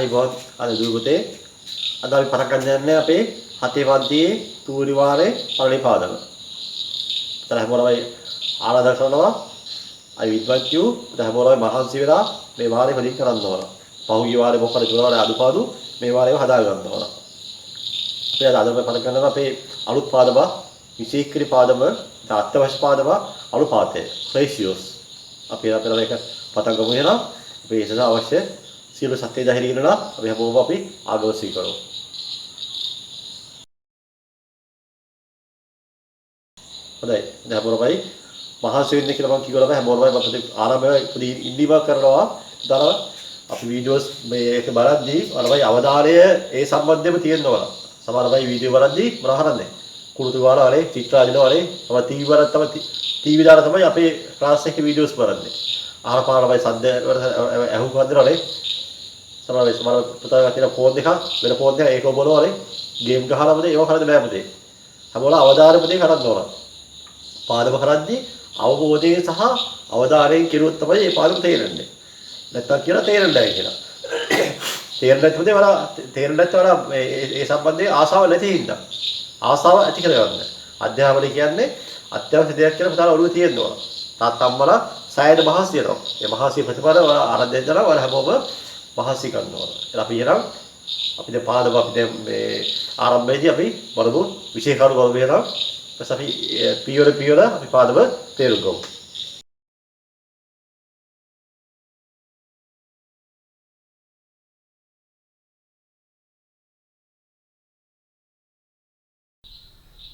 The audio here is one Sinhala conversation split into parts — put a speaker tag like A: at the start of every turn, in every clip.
A: අයිබෝන් අද දුරුපතේ අද අපි පටන් ගන්න යන්නේ අපේ හතේ පන්තියේ තුන්වෙනි වාරයේ පළවෙනි පාඩම. ඉතින් හැමෝටම ආරාධනා කරනවා I invite you හැමෝටම මහන්සි වෙලා මේ වාරේ වැඩි කරන්න ඕන. පහුගිය වාරේ මොකද කරනවද අඩුපාඩු මේ වාරේව හදා ගන්න ඕන. අපි අද අපි පටන් ගන්නවා අපේ අලුත් පාඩම විශේෂ පාඩම අත්‍යවශ්‍ය පාඩම අනුපාතය ratios. අපි අපේ එක පටන් ගමු එහෙනම්. අපි ඒසස අවශ්‍ය සියලු සත්‍ය ධෛර්ය ඉන්නලා අපි හැමෝම අපි ආගමසී කරමු. හොඳයි. දැන් අපරමයි මහා ශ්‍රේණිය කියලා මම කිව්වම හැමෝම මම ආරම්භය ඉන්දිවා කරනවා. දාලා අපි වීඩියෝස් මේක බලද්දී අරමයි අවධානය ඒ සම්බන්ධයෙන්ම තියෙන්න ඕන. සමහරවයි වීඩියෝ බලද්දී මොනවා කරන්නේ? කුරුතු වාලා වලේ චිත්‍ර අදිනවා වලේ තමයි ටීවී වලත් තමයි ටීවී දාලා තමයි අපේ ක්ලාස් එකේ වීඩියෝස් බලන්නේ. ආහාර පාන වලයි සද්ද ඇහුම් හදනවලේ සමහර පුතා ගන්න ෆෝන් දෙකක් වෙන ෆෝන් දෙකක් ඒක බලනවලේ ගේම් ගහනවද ඒව කරන්න බෑ පුතේ. හැමෝලා අවධානය පුතේ කරන්න ඕන. පාඩම කරද්දී අවබෝධයෙන් සහ අවධානයෙන් කෙරුවොත් තමයි මේ පාඩම තේරෙන්නේ. නැත්තම් කියලා තේරෙන්නේ නැහැ කියලා. තේරෙන්නේ නැත්නම් වල තේරෙන්නේ නැත්නම් වල ඒ සම්බන්ධයෙන් ආසාව නැති හින්දා. ආසාව ඇති කරගන්න. අධ්‍යාපනය කියන්නේ අත්‍යවශ්‍ය දෙයක් කියලා පුතාලා ඔළුවේ තියෙන්න ඕන. තාත්තම්මලා සෑහෙන මහන්සි වෙනවා. ඒ මහන්සිය ප්‍රතිඵල ආරම්භ දෙන්නා වල හැමෝම මහන්සි කරනවා. එහෙනම් අපි එනම් අපි දැන් පාඩම අපි දැන් මේ ආරම්භයේදී අපි බලමු විශේෂ කරු බලමු එහෙනම්. ඊපස් අපි පියවර අපි පාඩම තේරුම් ගමු.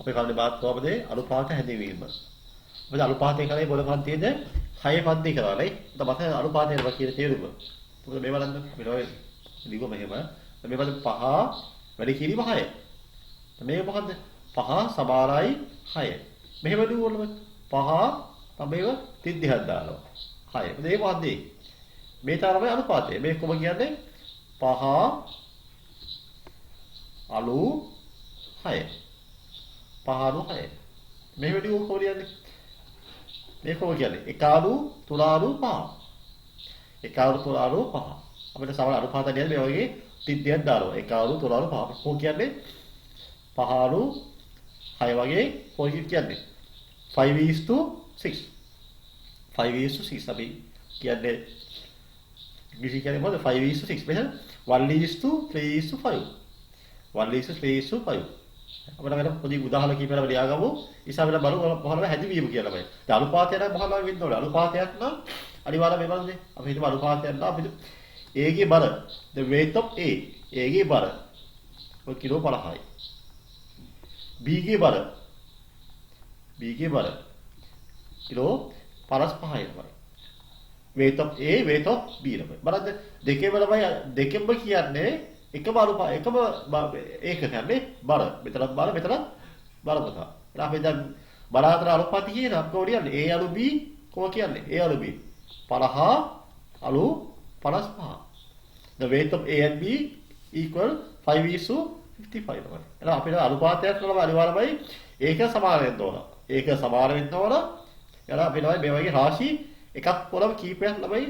A: අපි කවුද බාත් කොහොමද අනුපාත හැදවීම. මොකද අනුපාතය කරේ මොනවද තියෙන්නේ? 6 පන්ති කරානේ. ඒක මත අනුපාතය නම කියන තේරුම. මොකද මේ බලන්න මෙලොවේ ලිව මෙහෙම. මේ බලන්න 5 වැඩි කිරීම 6. මේක මොකද්ද? 5 සමානයි 6. මෙහෙම ලියුවොත් 5 තමයි තිද්දිහක් දානවා. 6. මොකද ඒක මොකද්ද? මේ තරමේ අනුපාතය. මේ කොම කියන්නේ 5 අලු 6. පහරු 6. මේ වෙඩි කොහොමද කියන්නේ? මේ කොහොමද කියන්නේ? එකාරු තුනාරු 5. එකාරු තුනාරු 5. අපිට සමහර අනුපාත කියන්නේ මේ වගේ 30ක් දානවා. එකාරු තුනාරු 5. කොහොමද කියන්නේ? පහරු 6 වගේ කොහොමද කියන්නේ? 5:6. 5:6 අපි කියන්නේ ඉංග්‍රීසි කියන්නේ මොකද? 5:6. මෙහෙම 1:3:5. 1:3:5. අපිට වෙන පොඩි උදාහරණ කිහිපයක් ලියාගමු. ඉස්සරහට බලමු කොහොමද හැදිවීම කියලා මේ. දැන් අනුපාතය නම් මොකක්ද වෙන්න ඕනේ? අනුපාතයක් නම් අනිවාර්යයෙන් මේ බලන්නේ. අපි හිතමු අනුපාතයක් නම් අපිට A ගේ බර the weight of A ගේ බර කිලෝ 50යි. B ගේ බර කිලෝ 55යි තමයි. weight of A weight of B තමයි. බලන්න දෙකේම තමයි දෙකෙන්ම කියන්නේ එකම අනුපාත එකම ඒක කියන්නේ බර මෙතනත් බර මෙතනත් බර පුතා. එහෙනම් අපි දැන් බර අතර අනුපාත කියන අපෝ කියන්නේ A අලු B කොහොම කියන්නේ A අලු B 50 අලු 55. The weight of A and B equal 5:55 තමයි. එහෙනම් අපිට අනුපාතයක් කරලා අනිවාර්යයෙන්ම ඒක සමාන වෙන්න ඕන. ඒක සමාන වෙන්න ඕන. එහෙනම් අපි නෝයි මේ වගේ රාශි එකක් පොළව කීපයක් ළමයි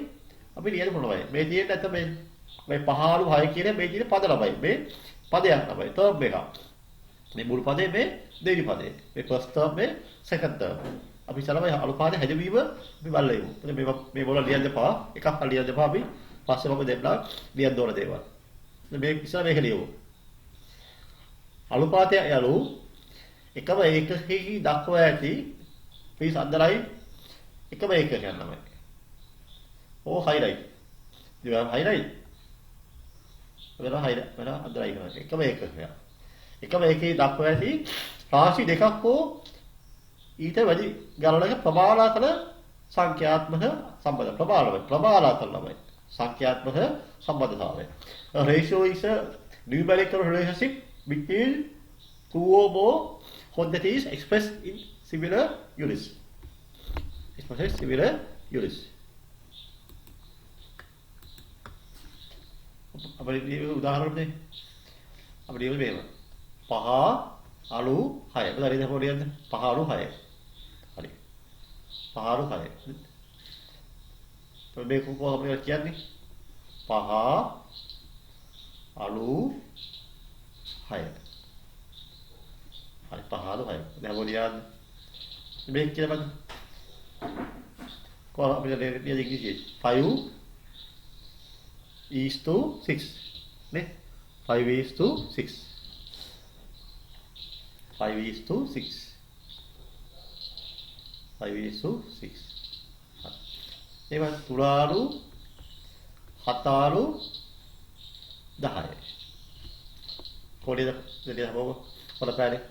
A: අපි ලියන්න පුළුවන්. මේ තියෙන්නේ නැත්නම් මේ 5 6 කියන මේ තියෙන පද ළමයි. මේ පදයක් ළමයි. ටර්ම් එකක්. මේ මුල් පදේ මේ දෙවෙනි පදේ. මේ ෆස්ට් ටර්ම් මේ සෙකන්ඩ් ටර්ම්. අපි සලමයි අනුපාත හැදවීම අපි බලලා මේ මොන ලියන්න එපා. එකක් ලියන්න එපා අපි. පස්සේ මම දෙන්න ලියන්න ඕන දේවල්. මේ ඉස්සර මේක ලියමු. අනුපාතය යලු එකම ඒකකෙහි දක්වා ඇති පිස් අන්දරයි එකම ඒකකයක් ළමයි. ඕ highlight. දිවා highlight. වෙන අන්දරයි කරනවා. එකම ඒකකයක්. එකම ඒකේ දක්වා ඇති රාශි දෙකක් හෝ ඊට වැඩි ගණනක ප්‍රමාණාතර සංඛ්‍යාත්මක සම්බන්ධ ප්‍රමාණාතර ළමයි. සංඛ්‍යාත්මක සම්බන්ධතාවය. A ratio is a numerical relationship between two or more quantities expressed in similar units. අපේ උදාහරණ දෙන්න. අපිට ඉවල මේව. 5 අලු 6. බලන්න ඉතින් පොඩි යන්න. 5 අලු 6. හරි. 5 අලු 6. මේක කොහොමද කියන්නේ? 5 අලු 6. හරි 5 අලු 6. දැන් මොනියද? මේක කියලා බලන්න. කොහොම අපිට ලියන්නේ ඉංග්‍රීසියෙන් 5 is to 6 නේ 5 is to 6 5 is to 6 5 is to 6 එහෙනම් තුලාලු හතාලු 10 පොඩි දෙයක් හොබ පොඩ පැලේ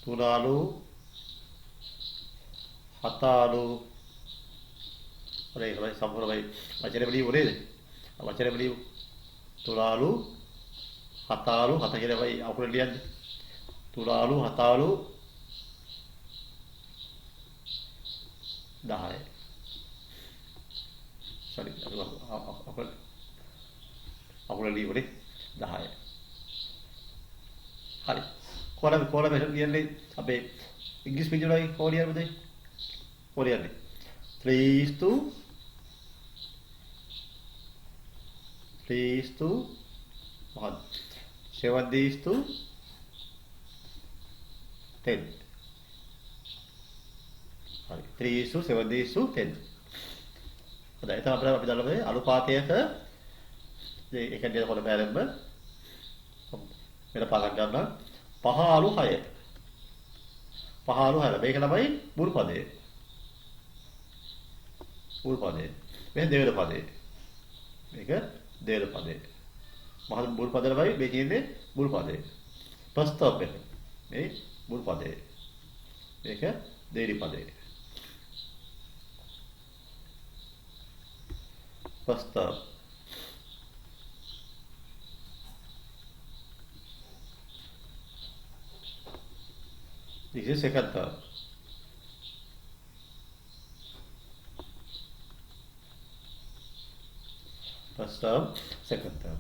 A: තුලාලු හතාලු ඔරේ තමයි සම්පූර්ණයි වචනේ වලින් උනේද වචනේ වලින් තුලාලු හතාලු හත කියලා වෙයි අකුර ලියන්නේ තුලාලු හතාලු 10 sorry අකුර ලියන්නේ 10 හරි කොහොමද ලියන්නේ අපේ ඉංග්‍රීසි මීඩියම් වලින් කොහොමද ලියන්නේ කොහොමද 3 is to 1 7 is to 10 හරි 3 is to 7 is to 10 හොඳයි එතන අපි දාලා මේ අනුපාතයක ඒ කියන්නේ කොහොමද බැලෙන්න මෙතන පාගන්න ගන්න 5 අලු 6 5 අලු 6 මේක තමයි මුල් පදේ මුල් පදේ මේ දෙවෙනි පදේ මේක දෙවෙනි පදේ මහත් මුල් පදේ තමයි මේ කියන්නේ මුල් පදේ first stop එක මේ මුල් පදේ මේක දෙවෙනි පදේ first stop this is second term first term second term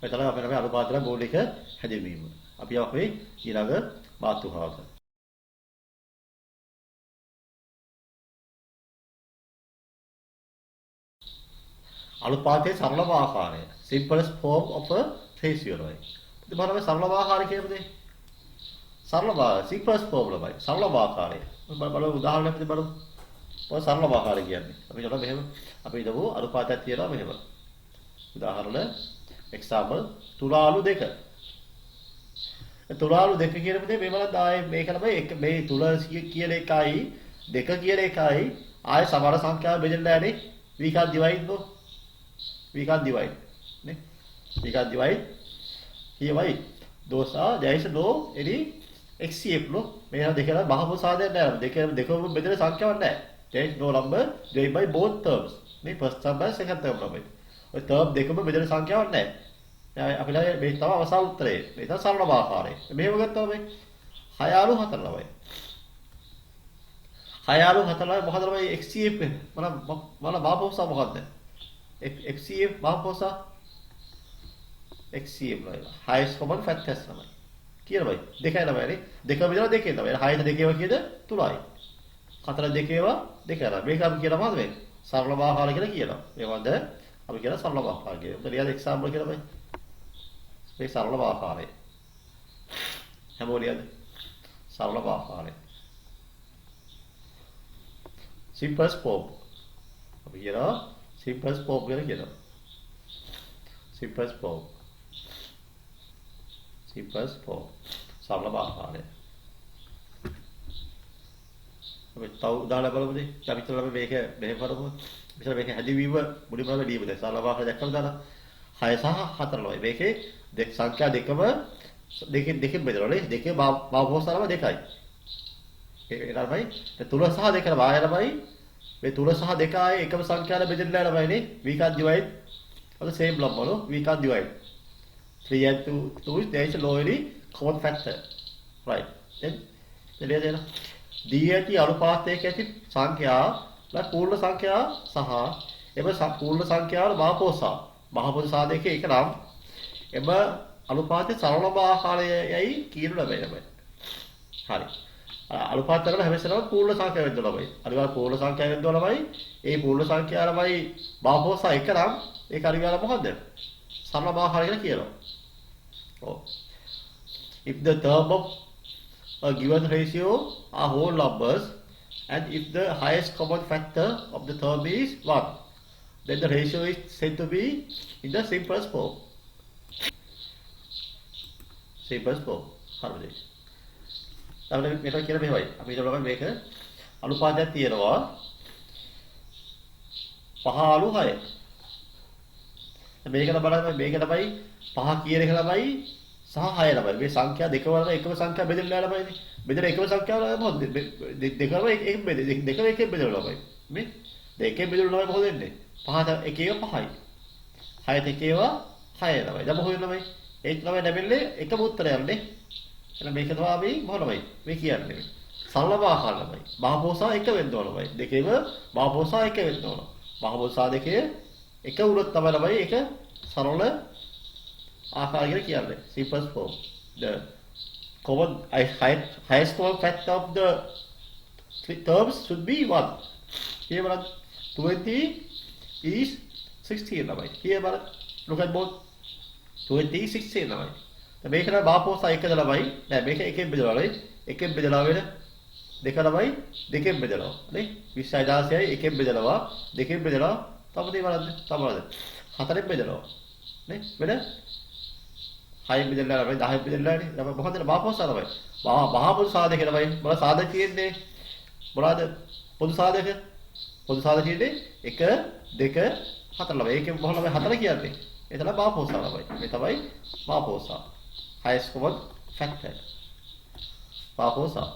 A: එතන අපේ නම අනුපාතන මූලික හැදීම අපි අපේ ඊළඟ මාතෘකාවට අනුපාතයේ සරලම ආකාරය simplest form of a ratio right ඉතින් බලන්න සරලම ආකාරය කියන්නේ සරලම simplest form ලබයි සරලම ආකාරය බලමු උදාහරණයක් විදිහට බලමු ඔය සරලම ආකාරය කියන්නේ අපි හිතමු මෙහෙම අපි හිතමු අනුපාතයක් තියනවා මෙහෙම උදාහරණ example තුලාලු 2 තුලාලු 2 කියන දේ මේ බලන්න ආයේ මේක තමයි මේ තුල කියන එකයි 2 කියන එකයි ආයේ සමහර සංඛ්‍යාව බෙදෙන්න යන්නේ we can divide no we can divide නේ we can divide here why those are there is no any HCF no මේවා දෙකම බහම සාදයක් නෑ දෙකම බෙදෙන සංඛ්‍යාවක් නෑ there is no number divided by both terms මේ first term and second term ළමයි ඔය term දෙකම බෙදෙන සංඛ්‍යාවක් නෑ අපි ළඟ මේ තමයි අවසාන උත්තරේ මේ තමයි සරල ආකාරය මෙහෙම ගත්තාම මේ 6 අලු 4 ළමයි 6 අලු 4 ළමයි මොකද ළමයි HCF මම බාපෝසා මොකද්ද HCF බාපෝසා HCF ළමයි highest common factors ළමයි කියලා බයි දෙකයි ළමයි නේ දෙක බෙදලා දෙකේ ළමයි 6 දෙකේව කියද 3යි 4 දෙකේව දෙකයි මේක අපි කියනවා මොකද මේ සරල ආකාරය කියලා කියනවා මේවද අපි කියන සරල ආකාරය කියලා උන්ට ලියලා එක්සැම්පල් කියලා බයි මේ සරල ආකාරය හැමෝලියද සරල ආකාරය simplest form අපි කියනවා simplest form කියලා කියනවා simplest form සරල ආකාරය අපි තව උදාහරණ බලමුද අපි හිතලා මේක මෙහෙම කරමු මෙතන මේක හැදිවීම මුලින්ම ලියමු දැන් සරල ආකාරය දැක්කම දාලා 6 සහ 4 ළමයි මේකේ සංඛ්‍යා දෙකම දෙකෙන් බෙදලා නේ දෙකේ බාහුවසාරම දෙකයි ඒ ළමයි තුල සහ දෙක ළමයි මේ තුල සහ දෙක ආයේ එකම සංඛ්‍යාවල බෙදෙන්න ළමයි නේ we can divide on the same number no we can divide 3 and 2 there is a lower common factor right then දෙලේදේන දී ඇති අනුපාතයක ඇති සංඛ්‍යා පූර්ණ සංඛ්‍යා සහ එම පූර්ණ සංඛ්‍යාවල මහපොසා දෙකේ එක නම් එම අනුපාතයේ සරලම ආකාරයයි කියන ලබයි. හරි. අනුපාත කරලා හැම සැරේම පූර්ණ සංඛ්‍යාව වෙන්න ඕනමයි. අනිවාර්ය පූර්ණ සංඛ්‍යාව වෙන්න ඕනමයි. ඒ පූර්ණ සංඛ්‍යාවමයි බාහුවසා එක නම් ඒක අනිවාර්ය මොකද්ද? සරල බාහාර කියලා කියනවා. ඔව්. If the term of a given ratio are whole numbers and if the highest common factor of the term is 1, then the ratio is said to be in the simplest form. Simplest form. හරිද? අපිට මේක කියලා මෙහෙමයි. අපි හිතනවා මේක අනුපාතයක් තියෙනවා 5 අලු 6. මේකට බලන්න මේක තමයි 5 කියන එක තමයි සහ 6 ළමයි. මේ සංඛ්‍යා දෙකම එකම සංඛ්‍යා බෙදෙන්න ළමයිනේ. බෙදෙන එකම සංඛ්‍යාව මොකද? දෙකම එකෙන් බෙදෙන. දෙකම එකෙන් බෙදෙන ළමයි. මේ දෙකෙන් බෙදෙන ළමයි මොකද වෙන්නේ? 5ට එකේව 5යි. 6ට එකේව 6 ළමයි. දැන් මොකද ළමයි? ඒ ළමයි ලැබෙන්නේ එකම උත්තරයක්නේ. එහෙනම් මේක තමයි අපි මොනවයි? මේ කියන්නේ. සරල ආකාර ළමයි. බාහුවසා එක වෙන්න ඕනමයි. දෙකේම බාහුවසා එක වෙන්න ඕන. බාහුවසා දෙකේ එක උනොත් තමයි ළමයි ඒක සරල ආකාර කියලා කියන්නේ. Simplest form. The common highest common factor of the terms should be 1. Here but 20 is 16 ළමයි. Here but look at both 20 is 16 ළමයි. දැන් මේක නම් බාහුවසා එකද ළමයි. නෑ මේක එකෙන් බෙදලා නේ. එකෙන් බෙදලා වෙන දෙක ළමයි දෙකෙන් බෙදලා නේ. 20යි 16යි එකෙන් බෙදලා දෙකෙන් බෙදලා තමයි බලන්න. තමයි. හතරෙන් බෙදලා නේ. වෙන 6 බෙදලා ළමයි 10 බෙදලා නේ. ළමයි මොකද බාහුවසා ළමයි. බාහුවසා සාධක ළමයි. මොන සාධක තියෙන්නේ? මොනවාද? පොදු සාධක. පොදු සාධක තියෙන්නේ 1 2 4 ළමයි. ඒකෙන් මොන ළමයි 4 කියන්නේ? ඒ තමයි බාහුවසා ළමයි. මේ තමයි බාහුවසා. highest common factor. බාහුවසා.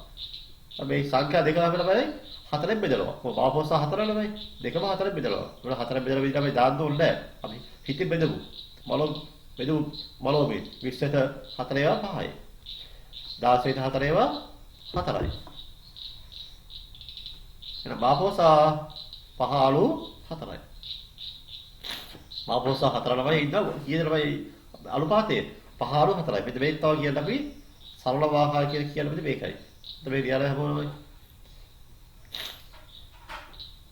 A: මේ සංඛ්‍යා දෙක අපිට බලයි හතරෙන් බෙදනවා. මොකද බාහුවසා හතර ළමයි. දෙකම හතරෙන් බෙදනවා. මොකද හතරෙන් බෙදලා විදිහට අපි දාන්න ඕනේ නැහැ. අපි හිතින් බෙදමු. මොළො මේ 20ට 4 ඒවා 5යි. 16ට 4 ඒවා 4යි. එහෙනම් බාහුවසා 5 අලු 4යි. බාහුවසා 4 ළමයි ඉන්නවා. කීයද ළමයි අනුපාතයේ 5 අලු 4යි. මෙතන මේක තව කියන්නේ අපි සරල ආකාර කියලා කියන්නේ මෙතන මේකයි. එතකොට මේ ලියලා හැමෝම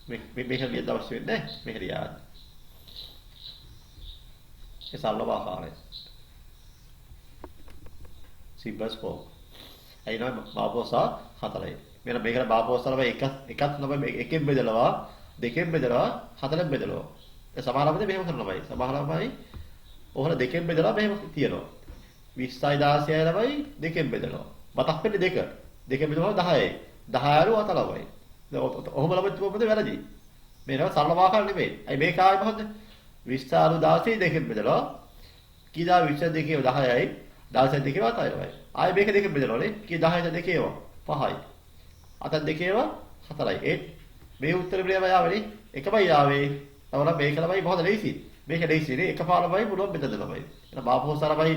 A: මේක ලියන්න අවශ්‍ය වෙන්නේ නැහැ. මේක ලියන්න. ඒ සරල ආකාරය. simplest form. අයිනෝ බාහුවසා 4යි. මෙන්න මේකට බාහුවසා ළමයි එකක් ළමයි එකෙන් බෙදලා දෙකෙන් බෙදලා හතරෙන් බෙදලා. ඒ සමහර ළමයි මෙහෙම කරනවා. සමහර ළමයි ඔහොම දෙකෙන් බෙදලා මෙහෙම තියනවා. 20යි 16යි ළමයි දෙකෙන් බෙදනවා. මතක් වෙන්නේ දෙක. දෙකෙන් බෙදුවම 10යි. 10 අලු 4 ළමයි. ඔහොම ළමයි තුමද වැරදි. මේනවා සරල ආකාර නෙමෙයි. අයි මේක ආයි මොකද්ද? 20 අලු 16යි දෙකෙන් බෙදලා කීදා 20 දෙකේ 10යි 16 දෙකේ 4යි. ආයි මේක දෙකෙන් බෙදලානේ. කී 10යි දෙකේව 5යි. අත දෙකේව 4යි. ඒ මේ උත්තර ප්‍රේම යාවනේ. එකමයි යාවේ. තවනම් මේක ළමයි මොකද ලේසි. මේක ලේසි නේ. එකපාරමයි පුළුවන් බෙදන්න ළමයි. එහෙනම් බාහුවසා ළමයි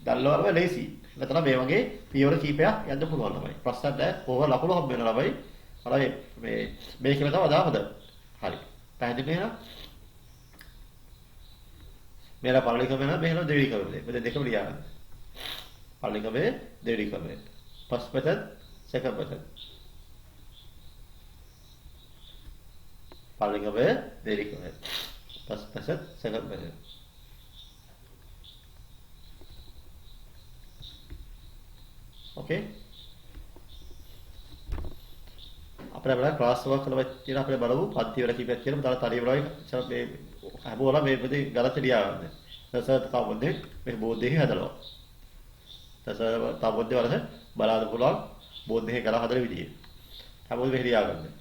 A: දල්ලවරම ලේසි. මෙතන මේ වගේ පියවර කීපයක් යන්න පුළුවන් ළමයි. ප්‍රශ්න නැහැ. කොහොම ලකුණු හම්බ වෙන ළමයි. අර මේකම තමයි දාපද. හරි. පැහැදිලි නේද? मेरा पढ़ने का मेरा मेहनत देरी कर दे मुझे देखो लिया पढ़ने का में देरी कर दे फर्स्ट मेथड सेकंड मेथड पढ़ने का में देरी कर दे first method second method okay अपने बड़ा क्लास वर्क करवा चाहिए अपने बड़ा वो पांती वाला की बात करें बता तारीफ रहा है चल मैं बोला मैं बदे गलत चलिया है तसर ताबुद्दे मैं बोधे ही हदलो तसर ताबुद्दे वाला है बड़ा तो बोला बोधे ही गला हदल विधि है बोल मेरी आगन में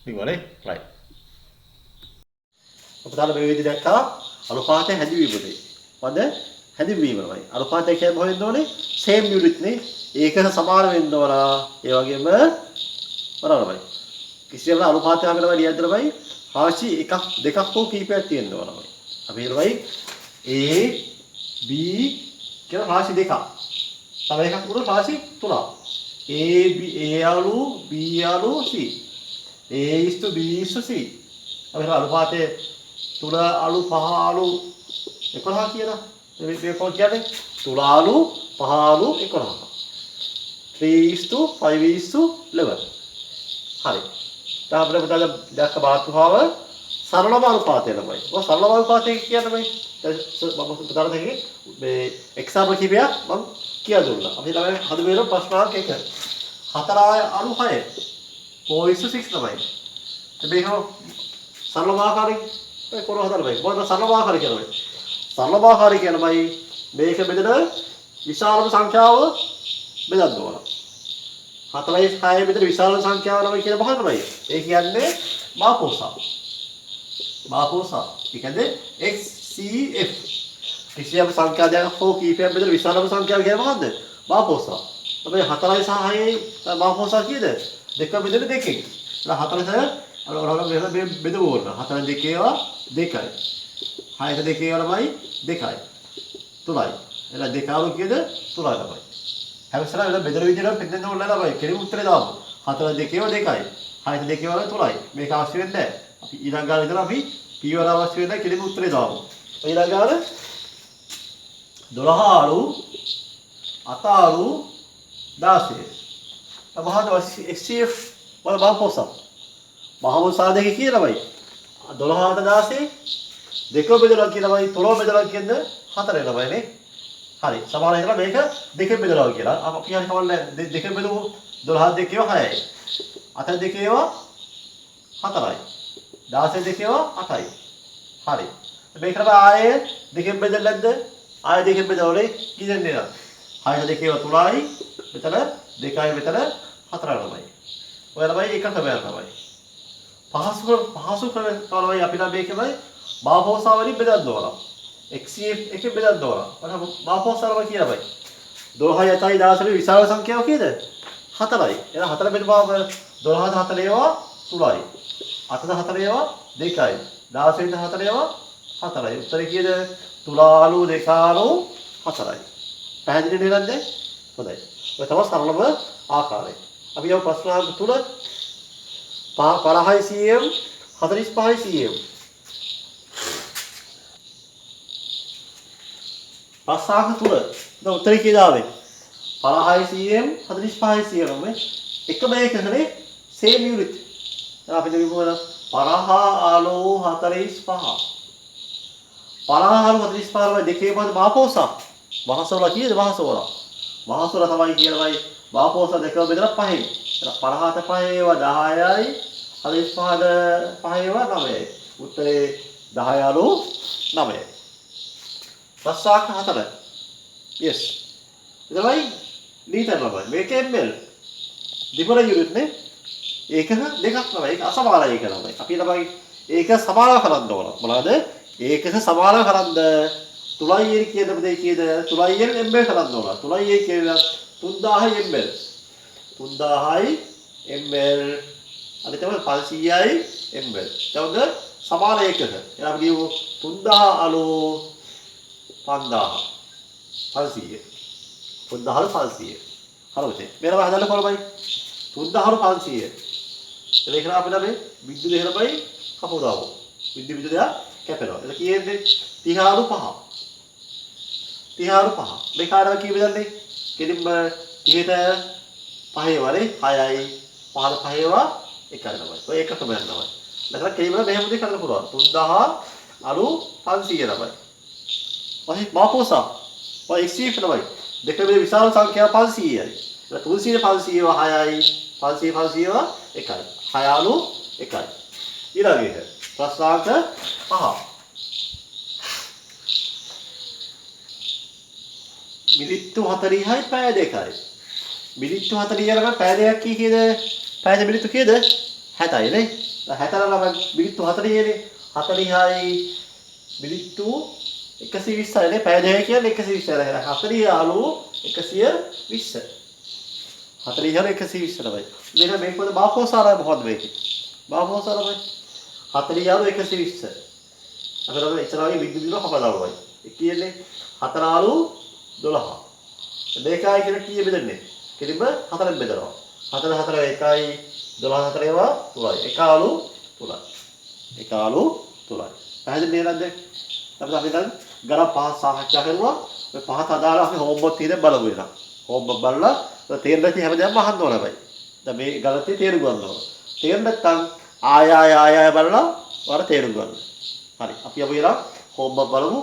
A: निवाले राइट अब ताला मैं विधि देखा अनुपात है हदी भी बोले पद හැදින්වීමයි. අනුපාතය කියන්නේ මොකද වෙන්න ඕනේ? සේම් යුනිට් නේ. ඒකට සමාන වෙන්න ඕන. ඒ වගේම බලන්න. කිසියම් අනුපාතයක් අපිට ලියද්දී රාශි එකක් දෙකක් හෝ කීපයක් තියෙන්න ඕනමයි. අපි හිතමයි A B කියලා රාශි දෙකක්. තව එකක් උඩ රාශි තුනක්. A B A අලු B අලු C. A is to B is to C. අපි අනුපාතයේ 3 අලු 5 අලු 11 කියලා. මේ කොහොමද කියන්නේ? තුලාලු පහලු 11. 3:5:11. හරි. දැන් අපිට පුතාලා දැක්ක මාතෘකාව සරලම අනුපාතය ළමයි. ඔය සරලම අනුපාතය කියන්නේ මේ මම පුතාලා දෙන්නේ මේ එක්සාම්පල් කිපියක් මම කියලා දුන්නා. අපි ළමයි හදු වෙන ප්‍රශ්නාංක 1. 4/6 4:6 තමයි. මේක සරලම ආකාරයෙන් කොරව හදන්න බෑ. මොකද සරලම ආකාරය කියන්නේ. සරලම ආකාරය කියනමයි මේක බෙදෙන විශාලම සංඛ්‍යාව බෙදන්න ඕන. 4/6 බෙදෙන විශාල සංඛ්‍යාව ළමයි කියන බහනමයි. ඒ කියන්නේ මාපෝසා. මාපෝසා. ඒ කියන්නේ XCF. කිසියම් සංඛ්‍යාවක් හෝ කීපයක් බෙදෙන විශාලම සංඛ්‍යාව කියන්නේ මොකද්ද? මාපෝසා. අපි 4/6 මාපෝසා කීයද? 2 බෙදෙන 2කින්. එහෙනම් 4/6 අර බෙදුව ඕන. 4 2 2යි. 6 2 ළමයි 2යි. 3යි. එහෙනම් 2 ආව කීයද? 3යි ළමයි. හැමසරම වෙන බෙදෙන විදිහට පෙන්නන්න ඕනේ ළමයි. කෙනෙක් උත්තරේ දාමු. 4 2 2යි. 6 2 වල 3යි. මේක අවශ්‍ය වෙන්නේ නැහැ. අපි ඊළඟ ගාන ඉඳලා අපි පීවර අවශ්‍ය වෙන්නේ කෙනෙක් උත්තරේ දාමු. ඊළඟ ගාන 12 ආලු 8 ආලු 16. තමහද SCF වල බාපෝසා. මහමෝසා දෙක කියලාමයි. 12 16 දෙක බෙදලා කියලාමයි 3 බෙදලා කියන්නේ 4 ළමයිනේ. හරි. සමානයි කියලා මේක දෙකෙන් බෙදලා කියලා. අපි හරි කවන්නේ දෙකෙන් බෙදුවො 12 2 6යි. 8 2 4යි. 16 2 8යි. හරි. මේක තමයි ආයේ දෙකෙන් බෙදලා නැද්ද? ආයේ දෙකෙන් බෙදවලේ කියෙන්නේ නේද? 6 2 3යි. මෙතන 2යි මෙතන 4යි ළමයි. ඔය ළමයි එක තමයි ළමයි. පහසු කරන තමයි අපි නම් මේකමයි බාපෝසා වලින් බෙදන්න ඕන. XCF එකෙන් බෙදන්න ඕන. අර බාපෝසාරම කියලා බයි. 12 7යි 16 විශාල සංඛ්‍යාව කීයද? 4යි. එහෙනම් 4 බෙදුවාම 12 4 ඒවා 3යි. 8 4 ඒවා 2යි. 16 4 ඒවා 4යි. උත්තරේ කීයද? තුලාලු දෙකාලු 4යි. පැහැදිලි නේද? හොඳයි. ඔය තමයි සරලම ආකාරය. අපි යමු ප්‍රශ්නාංක 3. 50යි cm 45යි cm. ප්‍රශ්නාංක 3. දැන් උත්තරේ කීයද ආවේ? 50යි cm 45යි cm මේ එකම එකකනේ same unit. දැන් අපි දෙමු 50 ආලු 45. 50 ආලු 45 වල දෙකේ මොකද මාපෝසා? මහසෝල කීයද මහසෝල? මහසෝල තමයි කියලාමයි මාපෝසා දෙකම බෙදලා 5යි. එහෙනම් 50ට 5 ඒවා 10යි 45ට 5 ඒවා 9යි. උත්තරේ 10 ආලු 9යි. ප්‍රශ්නාංක 4. yes. ඉතලයි ලීටර් ළමයි. මේක ml. දෙපළ යුනිට් නේ. ඒකක දෙකක් තමයි. ඒක අසමානයි ඒක ළමයි. අපි ළමයි ඒක සමානව කරන්න ඕන. මොනවාද? ඒකක සමානව කරන්න තුලයි කියන දේ කීයද? තුලයි ml කරන්න ඕන. තුලයි කියලා 3000 ml. 3000යි ml. අනිත් තමයි 500යි ml. එතකොට සමාන ඒකක. එහෙනම් අපි කියමු 3000 අලු 5000 500 3000 500 හරිද මේවා හදන්න කොළමයි 3000 500 ඒක අපිට මේ විදුලි දෙහෙලමයි කපුදාව විදුලි දෙයක් කැපෙනවා ඒක කියන්නේ 30 5 30 5 මේ කාරණා කී බෙදන්නේ කෙලින්ම 30ට 5 වලේ 6යි 5ට 5 වා එකයි තමයි ඔය එක තමයි යනවා නැත්නම් කෙලින්ම මෙහෙම දෙයක් කරන්න පුළුවන් 3000 අලු 500 තමයි ඔය මාපෝසා ඔය XCF තමයි දෙකේ විශාල සංඛ්‍යාව 500යි. ඒක 300 500 6යි 500 500 එකයි. 6 අලු එකයි. ඊළඟ එක ප්‍රශ්නාංක 5. මිනිත්තු 40යි පැය 2යි. මිනිත්තු 40 යනකම් පැය 2ක් කීයද? පැය මිනිත්තු කීයද? 60යි නේ. 60 ළම මිනිත්තු 40යිනේ. 40යි මිනිත්තු 120යි නේ පැය දෙකයි කියන්නේ 120යි. 40 අලු 120. 40 අලු 120 තමයි. මෙන්න මේක මොකද බාපෝසාරය මොකද්ද මේකේ? බාපෝසාරය 40 අලු 120. අපිට ඉතලාගේ විදුලිය හපදාවයි. ඒ කියන්නේ 4 අලු 12. මේකයි කියන කීය බෙදන්නේ? කෙලින්ම 4ෙන් බෙදනවා. 4 4 1යි 12 4 ඒවා 3යි. 1 අලු 3යි. 1 අලු 3යි. පැහැදිලි නේද? අපි දැන් ගණන් පහ සාකච්ඡා කරනවා. මේ පහත් අදාළ අපි හෝම්වර්ක් තියෙන බලමු එනවා. හෝම්වර්ක් බලලා තේරෙන්නේ නැති හැමදේම අහන්න ඕන හැබැයි. දැන් මේ ගණිතේ තේරුම් ගන්න ඕන. තේරුම් නැත්නම් ආය බලලා වර තේරුම් ගන්න. හරි. අපි අපි එනවා හෝම්වර්ක් බලමු.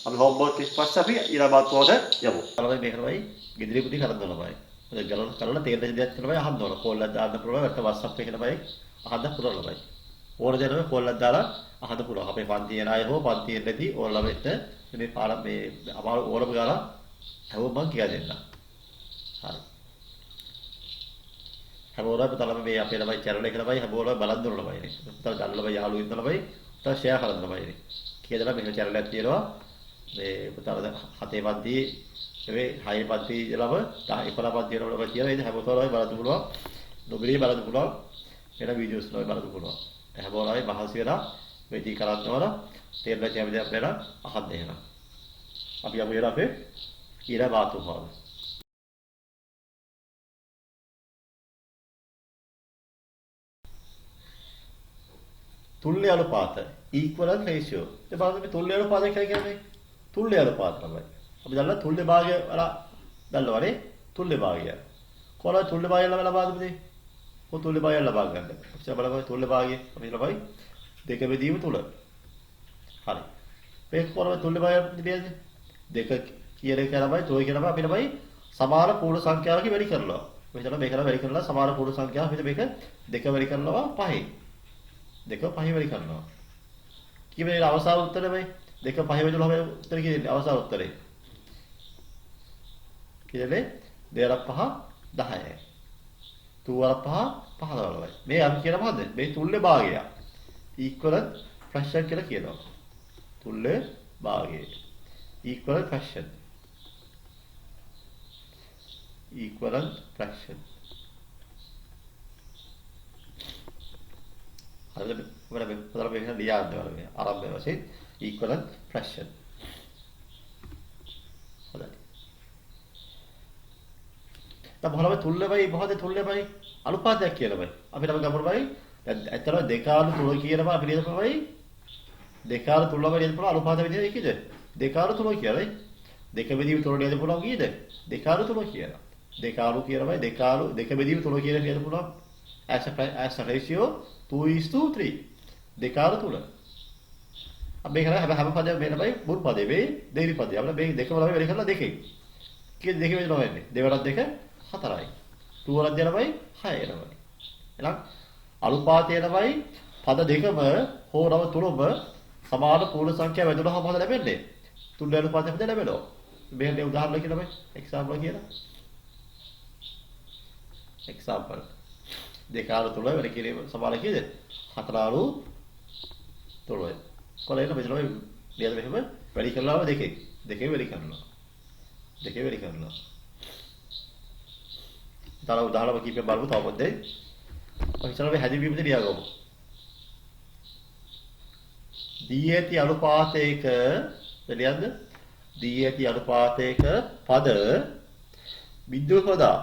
A: අපි හෝම්වර්ක් පස්සේ අපි ඊළඟට යමු. බලමු මේක තමයි ගෙදරේ පුතේ කරන්න ඕන බයි. ගණන් කරලා තේරෙන දෙයක් තමයි අහන්න ඕන. කෝල් එකක් දාන්න පුළුවන්. නැත්නම් WhatsApp එකේ තමයි අහන්න පුළුවන් බයි. ඕන දෙයක් කෝල් එකක් දාලා අහන්න පුළුවන්. අපේ පන්තියේ අය හෝ පන්තියේ නැති ඕන ළමයිට මේ පාඩම් මේ අමාරු ඕනම ගාලා හැමෝම මම කියලා දෙන්නම්. හරි. හැමෝම පුතාලම මේ අපේ ළමයි channel එක ළමයි හැමෝම බලන් දුන්න ළමයිනේ. පුතාල ගන්න ළමයි යාළුවෝ ඉන්න ළමයි පුතාල share කරන්න ළමයිනේ. කියලා මෙහෙම channel එකක් තියෙනවා. මේ පුතාල 7 පන්තියේ මේ 6 පන්තියේ ළම 11 පන්තියේ ළමයි කියලා ඉතින් හැමෝම බලන්න පුළුවන්. නොබිලී බලන්න පුළුවන්. වෙන වීඩියෝස් වල බලන්න පුළුවන්. හැමෝම මහන්සි වෙලා මේටි කරන්නවල තේරෙන කැමතියක් වෙලා අහන්න එහෙනම්. අපි යමු ඊට අපේ ඊළඟ වාතුපාද. තුල්‍ය අනුපාත equivalent ratio. ඉතින් බලන්න මේ තුල්‍ය අනුපාත කියලා කියන්නේ තුල්‍ය අනුපාත තමයි. අපි දන්නා තුල්‍ය භාගය වල දන්නවනේ තුල්‍ය භාගය. කොහොමද තුල්‍ය භාගය ලබා දෙන්නේ? කොහොමද තුල්‍ය භාගය ලබා ගන්න? අපි බලමු තුල්‍ය භාගය අපි ලබයි දෙක බෙදීම තුල. හරි. මේක කොහොමද තුල්‍ය භාගය දෙන්නේ? දෙක කියන එක ළමයි තුන කියන එක අපි ළමයි සමාන පූර්ණ සංඛ්‍යාවකින් වැඩි කරනවා. මෙතන මේකලා වැඩි කරලා සමාන පූර්ණ සංඛ්‍යාව අපිට මේක දෙක වැඩි කරනවා 5. දෙක 5 වැඩි කරනවා. කීමේ අවසාන උත්තරේ මේ දෙක 5 වෙදුනම උත්තර කියන්නේ අවසාන උත්තරේ. කියන්නේ 2 5 10යි. 2 5 15යි. මේ අපි කියන මොකද්ද? මේ තුල්‍ය භාගය. equivalent fraction කියලා කියනවා. තුල්‍ය භාගය. equivalent fraction. equivalent fraction. හරිද? ඔයාලා මේ පොතල මේක ලියන්න ඕනේ මේ ආරම්භය වශයෙන් equivalent fraction. හොඳයි. දැන් මොනවද තුල්‍යමයි මොකද තුල්‍යමයි අනුපාතයක් කියලා බයි. අපි නම් ගමු බයි. දැන් ඇත්තටම දෙකාලු තුන කියනවා අපි නේද බයි? දෙකාලු තුනම නේද පුළුවන් අනුපාත විදිහට කීයද? දෙකාලු තුන කියලායි. දෙක බෙදීම තුන නේද පුළුවන් කීයද? දෙකාලු තුන කියලා. දෙකාලු කියනවා දෙකාලු දෙක බෙදීම තුන කියලා නේද පුළුවන්? as a ratio 2:3. දෙකාලු තුන. අපි මේක හැම පදයක් මේ තමයි මුල් පදේ මේ දෙවි පදේ. අපිට මේ දෙකම ළමයි වැඩි කරලා දෙකේ. කීයද දෙකේ වෙනවා වෙන්නේ? දෙවරක් දෙක 4යි. 2 වරක් දෙනමයි 6 එනමයි. එහෙනම් අනුපාතය තමයි පද දෙකම හෝ නම තුනම සමාන පූර්ණ සංඛ්‍යාව වැදුනහම මොකද ලැබෙන්නේ? තුන් අනුපාතය හද ලැබෙනවා. මේකේ උදාහරණ කියලා බයි. එක්සැම්පල් කියලා. එක්සැම්පල්. දෙකාරු තුන වැඩි කිරීම සමාන කීයද? 4 3යි. කොලේන මෙතන ලියද මෙහෙම වැඩි කරලාම දෙකේ. දෙකේ වැඩි කරනවා. දෙකේ වැඩි කරනවා. තව උදාහරණ කීපයක් බලමු තව පොඩ්ඩේ. අපි ඉස්සරහ මේ හැදින්වීමද ලියාගමු. දී ඇති අනුපාතයක එළියද? දී ඇති අනුපාතයක පද බිඳුව පදා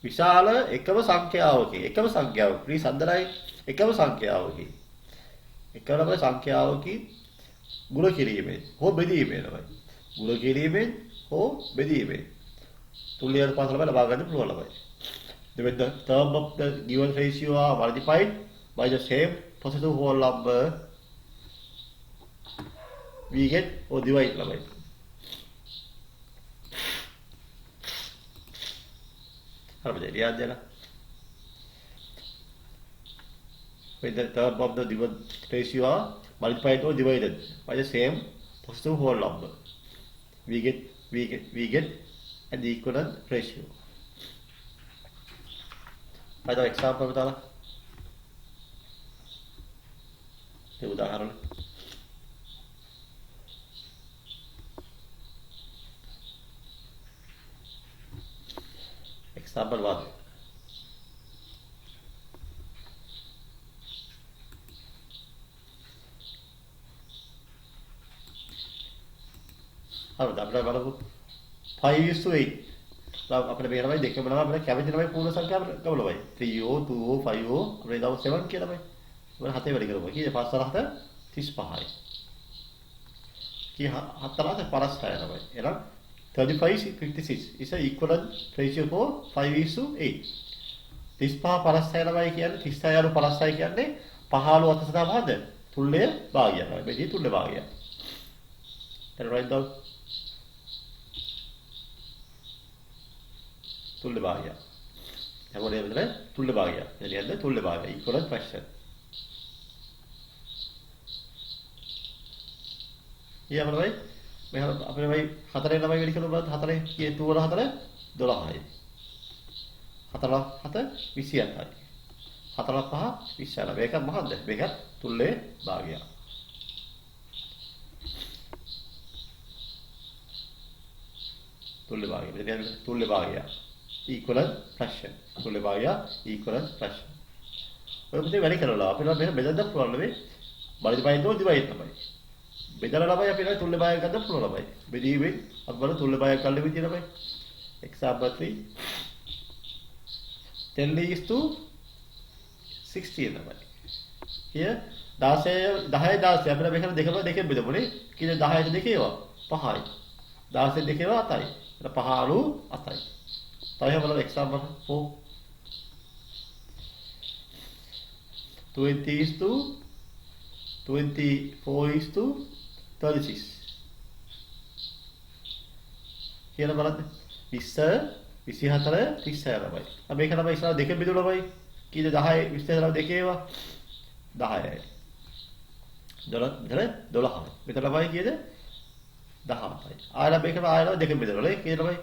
A: විශාල එකම සංඛ්‍යාවකි. එකම සංඛ්‍යාවක ප්‍රීසන්දරයි එකම සංඛ්‍යාවකි. එකම සංඛ්‍යාවකි ගුණ කිරීමෙන් හෝ බෙදීමෙන් තමයි. ගුණ කිරීමෙන් හෝ බෙදීමෙන් තුල්‍ය අනුපාත ලබා ගන්න පුළුවන් ළමයි. The term of the given ratio are multiplied by the same positive whole number we get or divide ළමයි. හරිද? ලියන්න දෙන්න. When the term of the given ratio are multiplied or divided by the same positive whole number we get an equivalent ratio. ada example बताना ये उदाहरण example 1 හරිද අපිට බලමු 5:8 අපිට මේක තමයි දෙකම නම් අපිට කැමති තමයි පූර්ණ සංඛ්‍යාව ගමලමයි 3O 2O 5O අපිට දාව 7 කියලා තමයි. මොකද 7 වැඩි කරමු. කීයද 5 7 35යි. कि 4 ළමයි. එහෙනම් 35:56 is a equivalent ratio for 5:8. 35:56 ළමයි කියන්නේ 36:56 කියන්නේ 15 අත සඳහා මොකද? තුල්ලය භාගය. මේ තුල්ල භාගය. Can you write down? තුල්ල භාගය. හැමෝටම මෙතන තුල්ල භාගය. එළියද තුල්ල භාගය. equivalent fraction. ඊළඟට මේ අපේ මේ 4 ළමයි වෙලි කරන බලන්න 4 කී 2 වල 4 12යි. 4 7 27යි. 4 5 27. මේක මොකද්ද? මේක තුල්ලේ භාගය. තුල්ලේ භාගය. මෙතන තුල්ලේ භාගය. equivalent fraction. තුල්ලේ භාගය equivalent fraction. ඔය පුතේ වැඩි කරලා අපිට මෙන්න බෙදන්න පුළුවන් නෙවෙයි. බලයින් දෝ දිවයින් තමයි. බෙදලා ළමයි අපිට තුල්ල භාගයක් ගන්න පුළුවන් ළමයි. බෙදීමෙන් අපි බලමු තුල්ල භාගයක් ගන්න විදිය ළමයි. example 3 10:16 ළමයි. here 10 අපිට මේක දෙකෙන් බෙදමුනේ. කීයද 10ට දෙකේවා 5යි. 16 දෙකේවා 7යි. එතන 5 අලු 7යි. තව බලමු example 4 20:24:36 කියලා බලන්න 20 24 36 ළමයි. අපි මේක තමයි ඉස්සරහ දෙකෙන් බෙදුවා ළමයි. කීයද 10 20 දෙකේ ඒවා 10යි. 12යි. මෙතන ළමයි කීයද 17යි. ආයෙත් මේකම ආයෙත් දෙකෙන් බෙදුවා ළමයි. කීයද ළමයි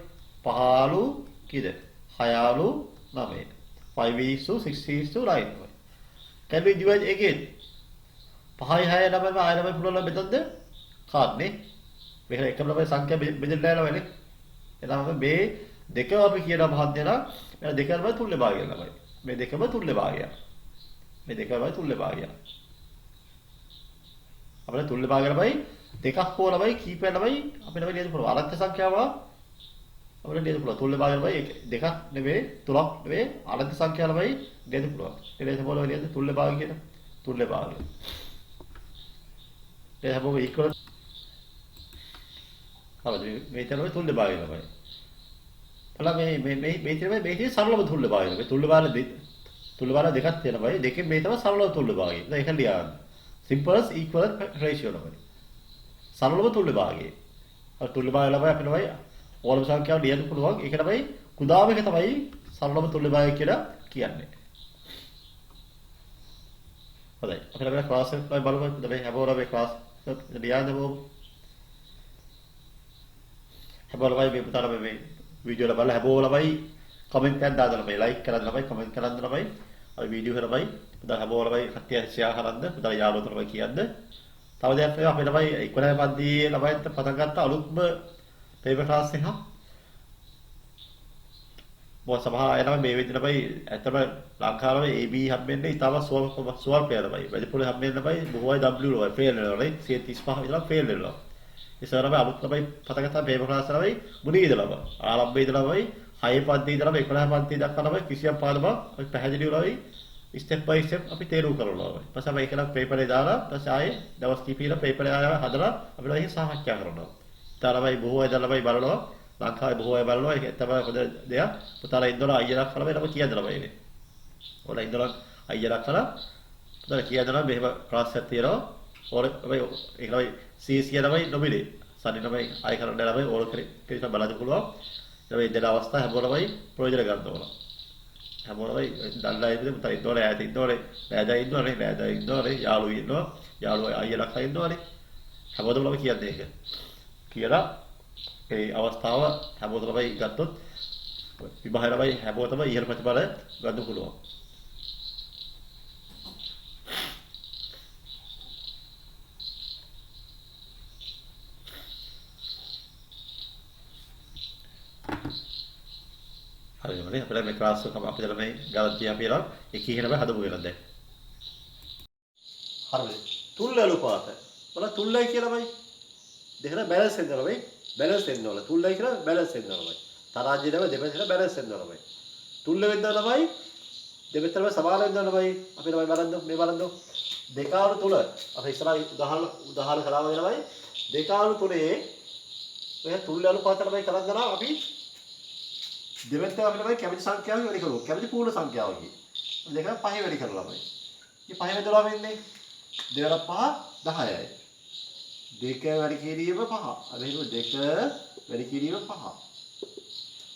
A: 15 කීයද 6 9 5:6:9. Can we divide again? 5 6 9 ආයෙත් පුළුවන් මෙතනද කාන්නේ. මේක එකම ළමයි සංඛ්‍යා බෙදෙන්න යනවා නේ. එතනම මේ දෙක අපි කියන මහත්යලා මේ දෙකම තුල්ල භාගය ළමයි. මේ දෙකම තුල්ල භාගය. මේ දෙකම තුල්ල භාගය. අපිට තුල්ල භාගය ළමයි දෙකක් හෝ ළමයි කීපයක් ළමයි අපිට මේ ලියන්න පුළුවන්. අරත්‍ය සංඛ්‍යාව අපිට ලියන්න පුළුවන්. තුල්ල භාගය ළමයි දෙකක් නෙවෙයි තුනක් නෙවෙයි අරත්‍ය සංඛ්‍යාව ළමයි ලියන්න පුළුවන්. ඊට පස්සේ ලියන්න තුල්ල භාගය කියන තුල්ල භාගය. ඒ හැමෝම equal මේ තමයි තුල්ල භාගය ළමයි. මේ සරලව තුල්ල භාගය. මේ තුල්ල භාගය දෙකක් තියෙනවා. දෙකෙන් මේ තමයි සරලව තුල්ල භාගය. දැන් ඒක ලියන්න. simplest equivalent ratio ළමයි. සරලව තුල්ල භාගය. අර තුල්ල භාගය ළමයි අපිට තමයි ඕනම සංඛ්‍යාවක් ලියන්න පුළුවන්. ඒක තමයි කුඩාම එක තමයි සරලව තුල්ල භාගය කියලා කියන්නේ. හොඳයි. අපිට මේ ක්ලාස් එක බලමු. මේ හැමෝම මේ ක්ලාස් ලියන්න ඕන. හැමෝම මේ පුතාට මේ වීඩියෝ එක බලලා හැමෝම ළමයි කමෙන්ට් එකක් දාන්න ළමයි ලයික් කරන්න ළමයි කමෙන්ට් කරන්න ළමයි අර වීඩියෝ එක ළමයි පුතා හැමෝම ළමයි කට්ටිය ෂෙයා කරන්න පුතා යාළුවෝ ළමයි කියන්න තව දෙයක් තමයි අපේ ළමයි 11 පන්තියේ ළමයින්ට පටන් ගත්ත අලුත්ම පේපර් ක්ලාස් එකක් මොකද සමහර අය ළමයි මේ වෙද්දි ළමයි ඇත්තම ලංකාවේ AB හම්බෙන්නේ ඉතාලම ස්වල්පය ළමයි වැඩිපුර හම්බෙන්නේ ළමයි බොහෝ අය W ළමයි ෆේල් වෙනවා නේ 35 ඉඳලා ෆේල් වෙනවා ඉස්සර ළමයි අලුත් ළමයි පටන් ගත්ත පේපර් ක්ලාස් ළමයි මුලින් ඉඳලා ආරම්භයේ ඉඳලා ළමයි 6 පන්ති ඉඳලා 11 පන්ති දක්වා ළමයි කිසියම් පාඩමක් අපි පැහැදිලිව ළමයි ස්ටෙප් බයි ස්ටෙප් අපි තේරුම් කරනවා ළමයි. ඊපස්සේ අපි ඒකලා පේපරේ දාලා ඊපස්සේ ආයේ දවස් කිහිපයකට පේපරේ ආයෙ හදලා අපිට ඒක සාකච්ඡා කරනවා. ඊට ළමයි බොහෝ අය ළමයි බලනවා ලංකාවේ බොහෝ අය බලනවා ඒක තමයි හොඳ දෙයක්. පුතාලා ඉඳලා අයියලා ළමයි ළමයි කියන්න ළමයි ඉන්නේ. ඔයාලා ඉඳලා අයියලා කරලා පුතාලා කියනවා මෙහෙම ක්ලාස් එකක් තියෙනවා. ඕනේ ළමයි ඒක ළමයි CS ළමයි නොමිලේ. සනි ළමයි ආයෙ කරන්න ළමයි ඕන කෙනෙක් බලන්න පුළුවන්. ළමයි දෙන අවස්ථාව හැමෝම ළමයි ප්‍රයෝජන ගන්න ඕන. හැමෝම දල්ලා ඉඳලා පුතා ඉන්නෝනේ ඈත ඉන්නෝනේ නෑදා ඉන්නෝනේ නෑදා ඉන්නෝනේ යාළුවෝ ඉන්නවා යාළුවෝ අයියලා කයි ඉන්නෝනේ හැමෝටම ළමයි කියන්නේ ඒක කියලා ඒ අවස්ථාව හැමෝටම ළමයි ගත්තොත් විභාගය ළමයි හැමෝටම ඉහළ ප්‍රතිඵල ගන්න පුළුවන් හරියටම අපිට මේ ක්ලාස් එක අපිට මේ ගාලා තියා පියලා එක ඉහෙනම හදමු වෙනවා දැන්. හරිද? තුල්ල අනුපාත. බලන්න තුල්ලයි කියලා බයි. දෙකම බැලන්ස් වෙනවා බයි. බැලන්ස් වෙනවා. තුල්ලයි කියලා බැලන්ස් වෙනවා බයි. තරාජිනම දෙපැත්තට බැලන්ස් වෙනවා බයි. තුල්ල වෙනවා බයි. දෙපැත්තම සමාන වෙන්න ඕන බයි. අපි ළමයි බලන්න මේ බලන්න. දෙකාණු තුන අපි ඉස්සරහ උදාහරණ කරාම වෙනවයි. දෙකාණු තුනේ ඔය තුල්ල අනුපාතයට බයි කරන් ගනවා අපි දෙපැත්තම අපිට බයි කැමති සංඛ්‍යාව වැඩි කරමු. කැමති පූර්ණ සංඛ්‍යාව කිය. දෙක පහේ වැඩි කරලා බයි. මේ පහේ වැඩිලා වෙන්නේ 2 5 10යි. දෙක වැඩි කිරීම 5. අර හිතුව දෙක වැඩි කිරීම 5.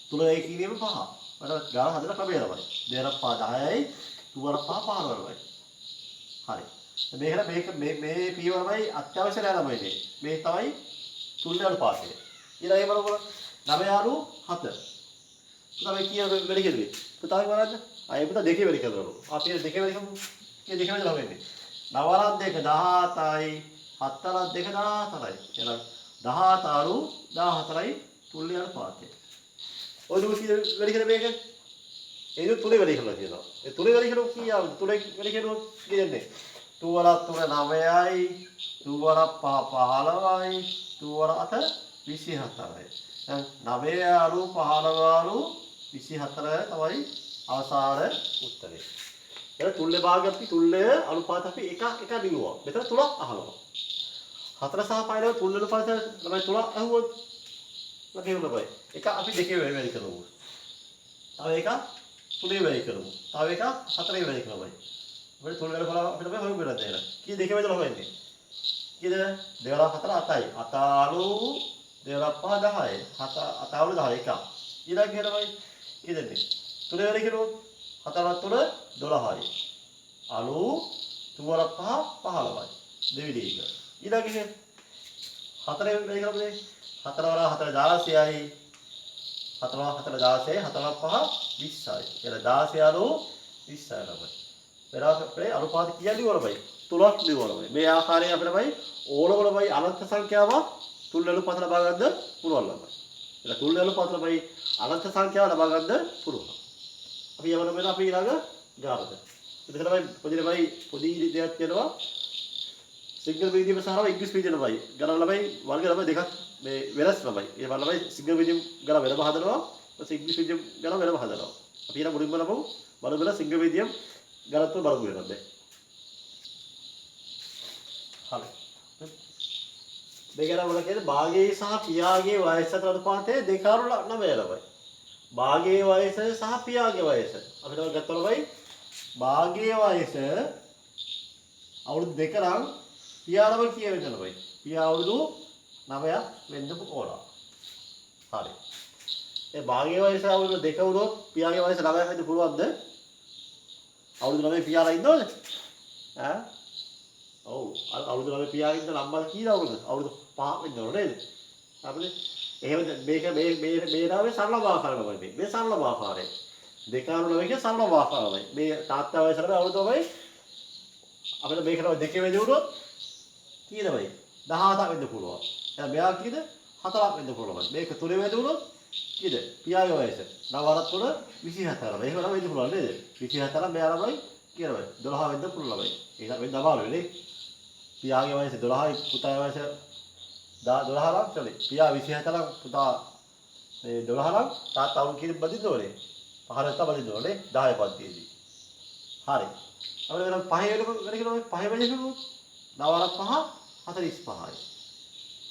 A: තුන වැඩි කිරීම 5. අර ගාන හදලා ක්‍රමය තමයි. 2 5 10යි 2 5 15යි. හරි. මේ පියවරමයි අත්‍යවශ්‍ය නෑමයි මේ තමයි තුල්ල අනුපාතය. ඊළඟ බලමු 9 අණු 7. තමයි කීය වැඩි කෙරුවේ. පුතාගේ බලන්න. අය පුතා දෙකේ වැඩි කරනවා. අපි දෙකේ වැඩි කරමු. මේ දෙකේ වැඩි ලවෙන්නේ. 9 අණු 2 17යි 7 අණු 2 14යි. එහෙනම් 17 අණු 14යි තුල්ල අනුපාතය. ඔය දුක කීය වැඩි කරේ මේක? ඒ තුනේ වැඩි කරලා කියනවා. ඒ තුනේ වැඩි කරොත් කීයද? තුනේ වැඩි කරොත් කියන්නේ 2 වරක් 3 9යි 2 වරක් 5 15යි 2 වරක් 8 24යි. දැන් 9 අණු 15 අණු 24 තමයි අවසාන උත්තරේ. එහෙනම් තුල්ල භාගය අපි තුල්ල අනුපාත අපි එක දිනුවා. මෙතන තුනක් අහනවා. 4 සහ 5 වල තුල්ල අනුපාත තමයි තුනක් අහුවොත් ලැබෙන්න බෑ. එක අපි දෙකේ වැඩි කරමු. තව එක තුනේ වැඩි කරමු. තව එක හතරේ වැඩි කරමු. අපිට තුන වල බලලා අපිට හොයමු කරලා දෙන්න. කී දෙකේ වැඩි හොයන්නේ? කීයද? 2 4 8යි. 8 අණු 2 5 10යි. 7 අණු 10 එක. ඊළඟ ගේරමයි කී දෙන්නේ? තුනේ වැඩි කරුවොත් 4 3 12යි. අණු 2 5 15යි. දෙවිලි එක. ඊළඟ ගේ හතරේ වැඩි කරමුනේ. 4 වර 4 16යි. 4 4 16යි 4 5 20යි. එළ 16 අණු 20යි ළමයි. අපේ අනුපාත කියන්නේ වරබයි. තුනක් දිවරබයි. මේ ආකාරයෙන් අපිට බයි ඕනම බයි අනන්ත සංඛ්‍යාවක් තුන් අනුපාත ලබා ගන්න පුළුවන් ළමයි. එළ තුන් අනුපාත ලබයි අනන්ත සංඛ්‍යාව ලබා ගන්න පුළුවන්. අපි යවන මෙන්න අපි ඊළඟ ගානට. ඉතින් තමයි පොඩි දෙයක් කියනවා. සිංගල් මීඩියම් සහ ඉංග්‍රීසි මීඩියම් ළමයි. ගණන් ළමයි වර්ග ළමයි දෙකක් මේ වෙනස් ළමයි. ඒ ළමයි සිංගල් මීඩියම් ගණන් වෙනම හදනවා. ඊට ඉංග්‍රීසි මීඩියම් ගණන් වෙනම හදනවා. අපි ඊට මුලින්ම බලමු සිංගල් මීඩියම් ගණන්තු බලමු වෙනද. හරි. දෙකම වල කියන්නේ භාගයේ සහ පියාගේ වයස අතර අනුපාතය 2:9 ළමයි. භාගයේ වයස සහ පියාගේ වයස. අපිට ගත්තොත් ළමයි භාගයේ වයස අවුරුදු 2 නම් පියාලම කීය වෙනද ළමයි? පියා අවුරුදු 9ක් වෙන්න ඕන. හරි. ඒ භාගයේ වයස අවුරුදු 2 වුණොත් පියාගේ වයස 9ක් වෙන්න පුළුවන්ද? අවුරුදු 9 පියාලා ඉන්නවද? ඈ? ඔව්. අවුරුදු 9 පියාගේ ඉන්න ළම්මා කීයද අවුරුදු? අවුරුදු 5ක් වෙන්න ඕන නේද? අපිට එහෙම මේ නාමයේ සරල ආකාරය තමයි මේ සරල ආකාරය. 2:9 කිය සරල ආකාරය. මේ තාත්තා වයසට අවුරුදු 9 අපිට මේකට දෙකේ වැඩි වුණොත් කීයද වෙයි? 17ක් වෙන්න පුළුවන්. එහෙනම් මෙයා කීයද? 4ක් වෙන්න පුළුවන්. මේක තුනේ වැඩි වුණොත් කීයද? පියාගේ වයස. 9 3 24. එහෙම නම් වෙන්න පුළුවන් නේද? 24 මෙයා ළමයි කීයද? 12 වෙන්න පුළුවන් ළමයි. ඒක වෙන්න අමාරුයි නේ. පියාගේ වයස 12යි පුතාගේ වයස 12 නම් සරි. පියා 24 නම් පුතා මේ 12 නම් තාත්තා අවුරුදු කීයද බදින්න ඕනේ? 5 නැත්නම් බදින්න ඕනේ 10 පන්තියේදී. හරි. අපිට වෙන 5 වෙනකොට කියනවා 5 වෙනි කෙරුවොත් 9 5 45යි.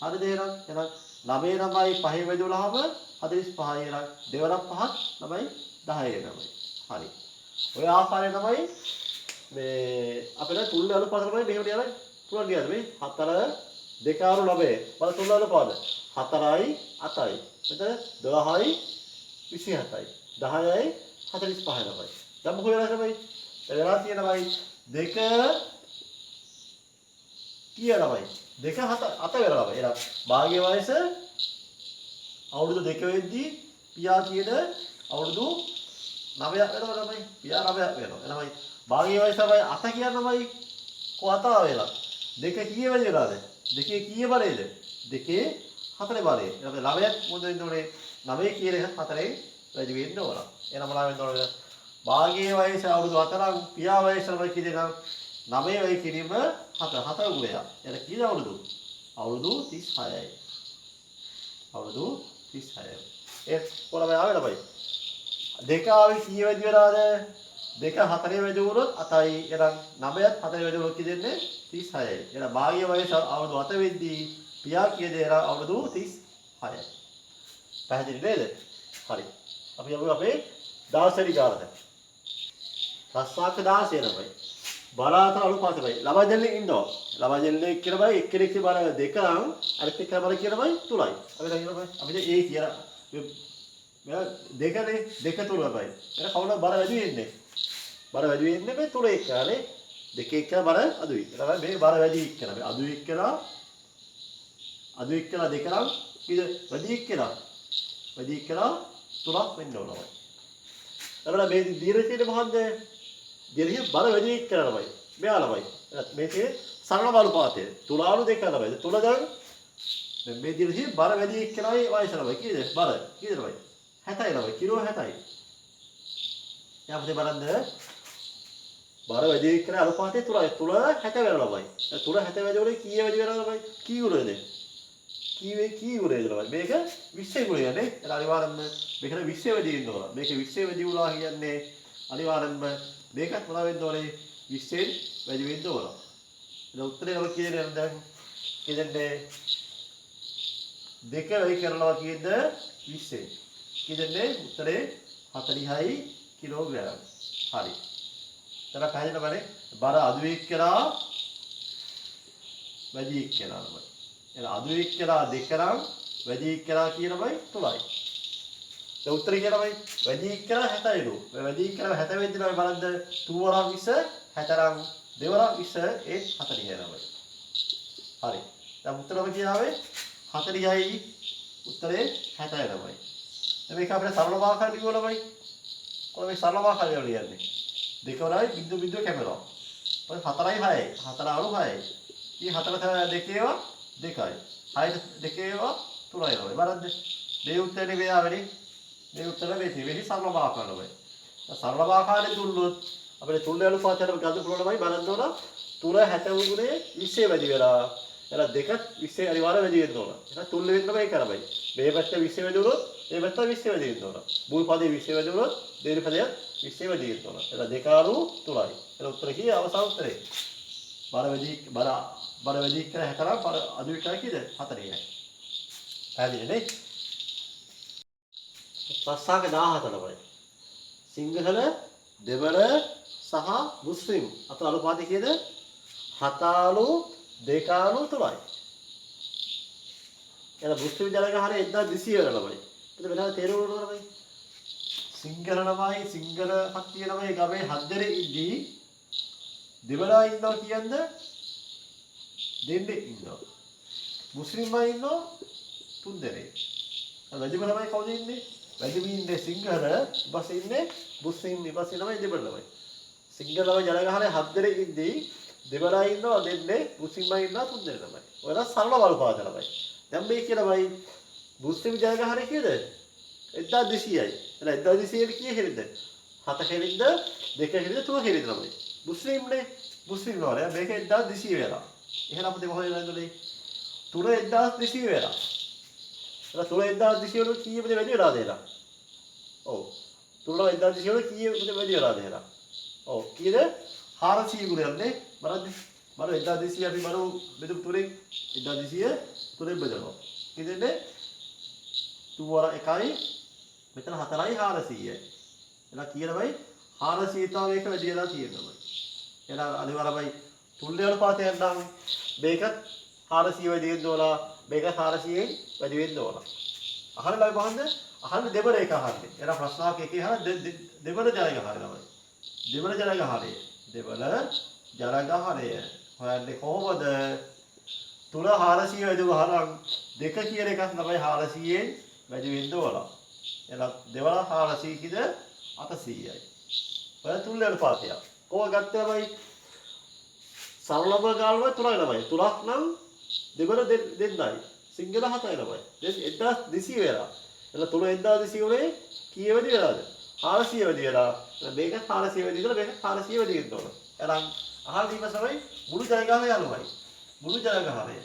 A: හරිද එහෙනම්? එහෙනම් 9 9යි 5 වැදුනහම 45යි. එහෙනම් 2 5ක් තමයි 10 වෙනවයි. හරි. ඔය ආකාරය තමයි මේ අපිට තුන් අනුපාත තමයි මෙහෙම යන පුළුවන් නේද මේ 4 2 අරු 9 බල තුන් අනුපාත 4යි 8යි. මෙතන 12යි 27යි. 10යි 45යි තමයි. දැන් මොකද වෙලා තමයි? වෙලා තියෙනවයි 2 කීයලමයි 2 7 8 වෙලාවයි. එහෙනම් භාගයේ වයස අවුරුදු 2 වෙද්දී පියා කියන අවුරුදු 9ක් වෙනවා තමයි. පියා 9ක් වෙනවා. එහෙනම් භාගයේ වයස තමයි 8 කියනමයි කොහතා වෙලා. 2 කීය වෙලාද? 2 කීය බලේද? 2 4 බලේ. එහෙනම් 9ක් මොකද වෙන්න ඕනේ? 9 කියන එක 4ේ වැඩි වෙන්න ඕන. එහෙනම් මොනවා වෙන්න ඕනද? භාගයේ වයස අවුරුදු 4ක් පියා වයස තමයි කියනවා 9 වෙයි කිරීම 4 ගුණයක්. එතන කීයද අවුරුදු? අවුරුදු 36යි. අවුරුදු 36යි. ඒ කොළම ආවේ ළමයි. දෙක ආවේ කීය වැඩි වෙලාද? දෙක හතරේ වැඩි වුණොත් 8යි. එහෙනම් 9ත් 4 වැඩි වුණොත් කියෙන්නේ 36යි. එහෙනම් භාග්‍ය වයස අවුරුදු 7 වෙද්දී පියා කීයද අවුරුදු 36යි. පැහැදිලි නේද? හරි. අපි යමු අපේ 16 වෙනි ගානට. රස්සාක 16 ළමයි. බර අතර අනුපාතයි. ළමයි දෙන්නෙක් ඉන්නවා. ළමයි දෙන්නෙක් කියලා බයි එක්කෙනෙක් බර 2 නම් අනිත් එක්ක බර කියලා බයි 3යි. අපි දැන් ඉන්නවා බයි. අපි දැන් ඒ කියලා මෙයා දෙකනේ 2 3 බයි. එතන කවුද බර වැඩි වෙන්නේ? බර වැඩි වෙන්නේ මේ 3 එක්කනේ. 2 එක්ක බර අඩුයි. එතන මේ බර වැඩි එක්කලා. මේ අඩු එක්කලා 2 නම් කීයද? වැඩි එක්කලා. වැඩි එක්කලා 3ක් වෙන්න ඕනවා. එතන මේ දීර්ඝයේ මොකද්ද? දීර්ඝයේ බර වැඩි එක්කලා ළමයි. මෙයා ළමයි. මේකේ සරල බලපාතය. තුලාණු 2 ළමයි. තුල දැන් මේ දීර්ඝයේ බර වැඩි එක්කලායි වයස ළමයි. කීයද? බර කීයද ළමයි? 70යි ළමයි. කිලෝ 70යි. දැන් අපිට බලන්න බර වැඩි එක්කලා අනුපාතය තුලයි. තුල 70 වෙනවා ළමයි. තුල 70 වැඩි වුණේ කීය වැඩි වෙනවද ළමයි? කී ගුණයද? කී ගුණයද ළමයි? මේක 20 ගුණයනේ. ඒක අනිවාර්යෙන්ම මේකට 20 වැඩි වෙන්න ඕන. මේක 20 වැඩි වුණා කියන්නේ අනිවාර්යෙන්ම මේකත් මොනවා වෙන්න ඕනේ? 20 වැඩි වෙන්න ඕන. ඒක උත්තරේ ඔය කියන්නේ දැන් කියන්නේ දෙක වෙයි කරනවා කියද 20. කියන්නේ උත්තරේ 40යි කිලෝග්‍රෑම්. හරි. තර පැහැදිලිවනේ බර අඩු එක්කලා වැඩි එක්කලා තමයි. එහෙනම් අඩු එක්කලා 2 නම් වැඩි එක්කලා කියනමයි 3යි. දැන් උත්තරේ කියනමයි වැඩි එක්කලා 70යි නෝ. මේ වැඩි එක්කලා 70 වෙද්දී නම් බලන්න 2 වරක් 20 60 දෙවරක් 20 ඒ 40 නමයි. හරි. දැන් උත්තරම කියනාවේ 40යි උත්තරේ 60 නමයි. දැන් මේක අපිට සරල වාක්‍යයක් ලියවලමයි. කොහොමද මේ සරල වාක්‍යය ලියන්නේ? දෙකවරයි බිඳු බිඳු කැමරා. ඔය 4යි 6යි. 4 අණු 6යි. ඊ 4 දෙකේවා 2යි. 6 දෙකේවා 3යි නෝ. බලන්න. මේ උත්තරේ මෙයාවනේ. මේ උත්තරේ මේ සරල වාක්‍යවලමයි. සරල වාක්‍යයෙන් දුන්නොත් අපිට තුන් අනුපාතයට ගන්න පුළුවන් බලන්න ඕන. 3 60 ගුණේ 20 වැඩි වෙලා. එහෙනම් දෙක 20 අනිවාර්ය වැඩි වෙන්න ඕන. එහෙනම් තුන් වෙන්න මේ කරබයි. මේ පැත්ත 20 වැඩි වුණොත් මේ පැත්ත 20 වැඩි වෙන්න ඕන. මුල් පදේ 20 වැඩි වුණොත් දෙවෙනි පදය 20 වැඩි වෙන්න ඕන. එහෙනම් දෙක අණු 3යි. එහෙනම් උත්තර කීය අවසාන උත්තරේ? බර වැඩි කියලා 60 බර අඩු කියලා කීයද? 40යි. පැහැදිලි නේ? ප්‍රශ්නාංක 17 ළමයි. සිංහල දෙමළ සහ මුස්ලිම් අතර අනුපාතය කීයද? 7 2 3යි. එහෙනම් මුස්ලිම් ජනගහනය 1200 ළමයි. එතන වෙනම තේරුම් ගන්න ළමයි. සිංහල ළමයි සිංහල කට්ටිය ළමයි ගමේ 7 දෙනෙක් ඉද්දී දෙමළා ඉන්නවා කියන්නේ දෙන්නෙක් ඉන්නවා. මුස්ලිම්මයි ඉන්නවා 3 දෙනෙක්. වැඩිම ළමයි කවුද ඉන්නේ? වැඩිම ඉන්නේ සිංහල, ඊපස්සේ ඉන්නේ මුස්ලිම්, ඊපස්සේ ළමයි දෙමළ ළමයි. සිංහල ළමයි ජනගහනය 7 දෙනෙක් ඉද්දී දෙමළා ඉන්නවා දෙන්නෙක්, මුස්ලිම්මයි ඉන්නවා 3 දෙනෙක් ළමයි. ඔයලා සරල බලපාත ළමයි. දැන් මේ කියන බයි මුස්ලිම් ජනගහනය කීයද? 1200යි. එහෙනම් 1200 කීය හෙලින්ද? 7 හෙලින්ද? 2 හෙලින්ද? 3 හෙලින්ද ළමයි. මුස්ලිම්නේ මුස්ලිම් නෝරය මේක 1200 වෙලා. එහෙනම් අපිට කොහොමද නේද? 3 1200 වෙලා. එහෙනම් 3 1200 වල කීයද වැඩි වෙලාද එහෙනම්? ඔව්. 3 1200 වල කීයද වැඩි වෙලාද එහෙනම්? ඔව්. කීයද? 400 ගුණයක්නේ. බලන්න. බර 1200 අපි බලමු බෙදමු 3ෙන් 1200 3ෙන් බෙදනවා. කීයද? 2 වර 1යි මෙතන 4යි 400යි. එහෙනම් කියනවයි 400 තමයි මේක වැඩි වෙලා තියෙනවා. එහෙනම් අනිවාර්යයෙන්ම තුල්ලේ අනුපාතයෙන් නම් මේකත් 400 වැඩි වෙන්න ඕන. මේක 400න් වැඩි වෙන්න ඕන. අහන්න ලයි බලන්න. අහන්න දෙබර එක අහන්නේ. එහෙනම් ප්‍රශ්නාවක එකේ අහන දෙබර ජනගහනය තමයි. දෙබර ජනගහනය. දෙබර ජනගහනය. හොයන්නේ කොහොමද? තුල 400 වැඩි වහනම් දෙක කියන එකක් තමයි 400න් වැඩි වෙන්න ඕන. එහෙනම් දෙවල 400 කිද 800යි. ඔය තුල්ලේ අනුපාතය. කොහොම ගත්තමයි සරලම ගාල්ව 3යි ළමයි. 3ක් නම් දෙවල දෙන්නයි. සිංහල 7යි ළමයි. දැන් 1200 වෙලා. එතන 3 1200 උනේ කීය වැඩි වෙලාද? 400 වැඩි වෙලා. මේක 400 වැඩි ඉඳලා මේක 400 වැඩි වෙන්න ඕන. එහෙනම් අහල් දීම තමයි මුළු ජනගහනය අනුවයි. මුළු ජනගහනය.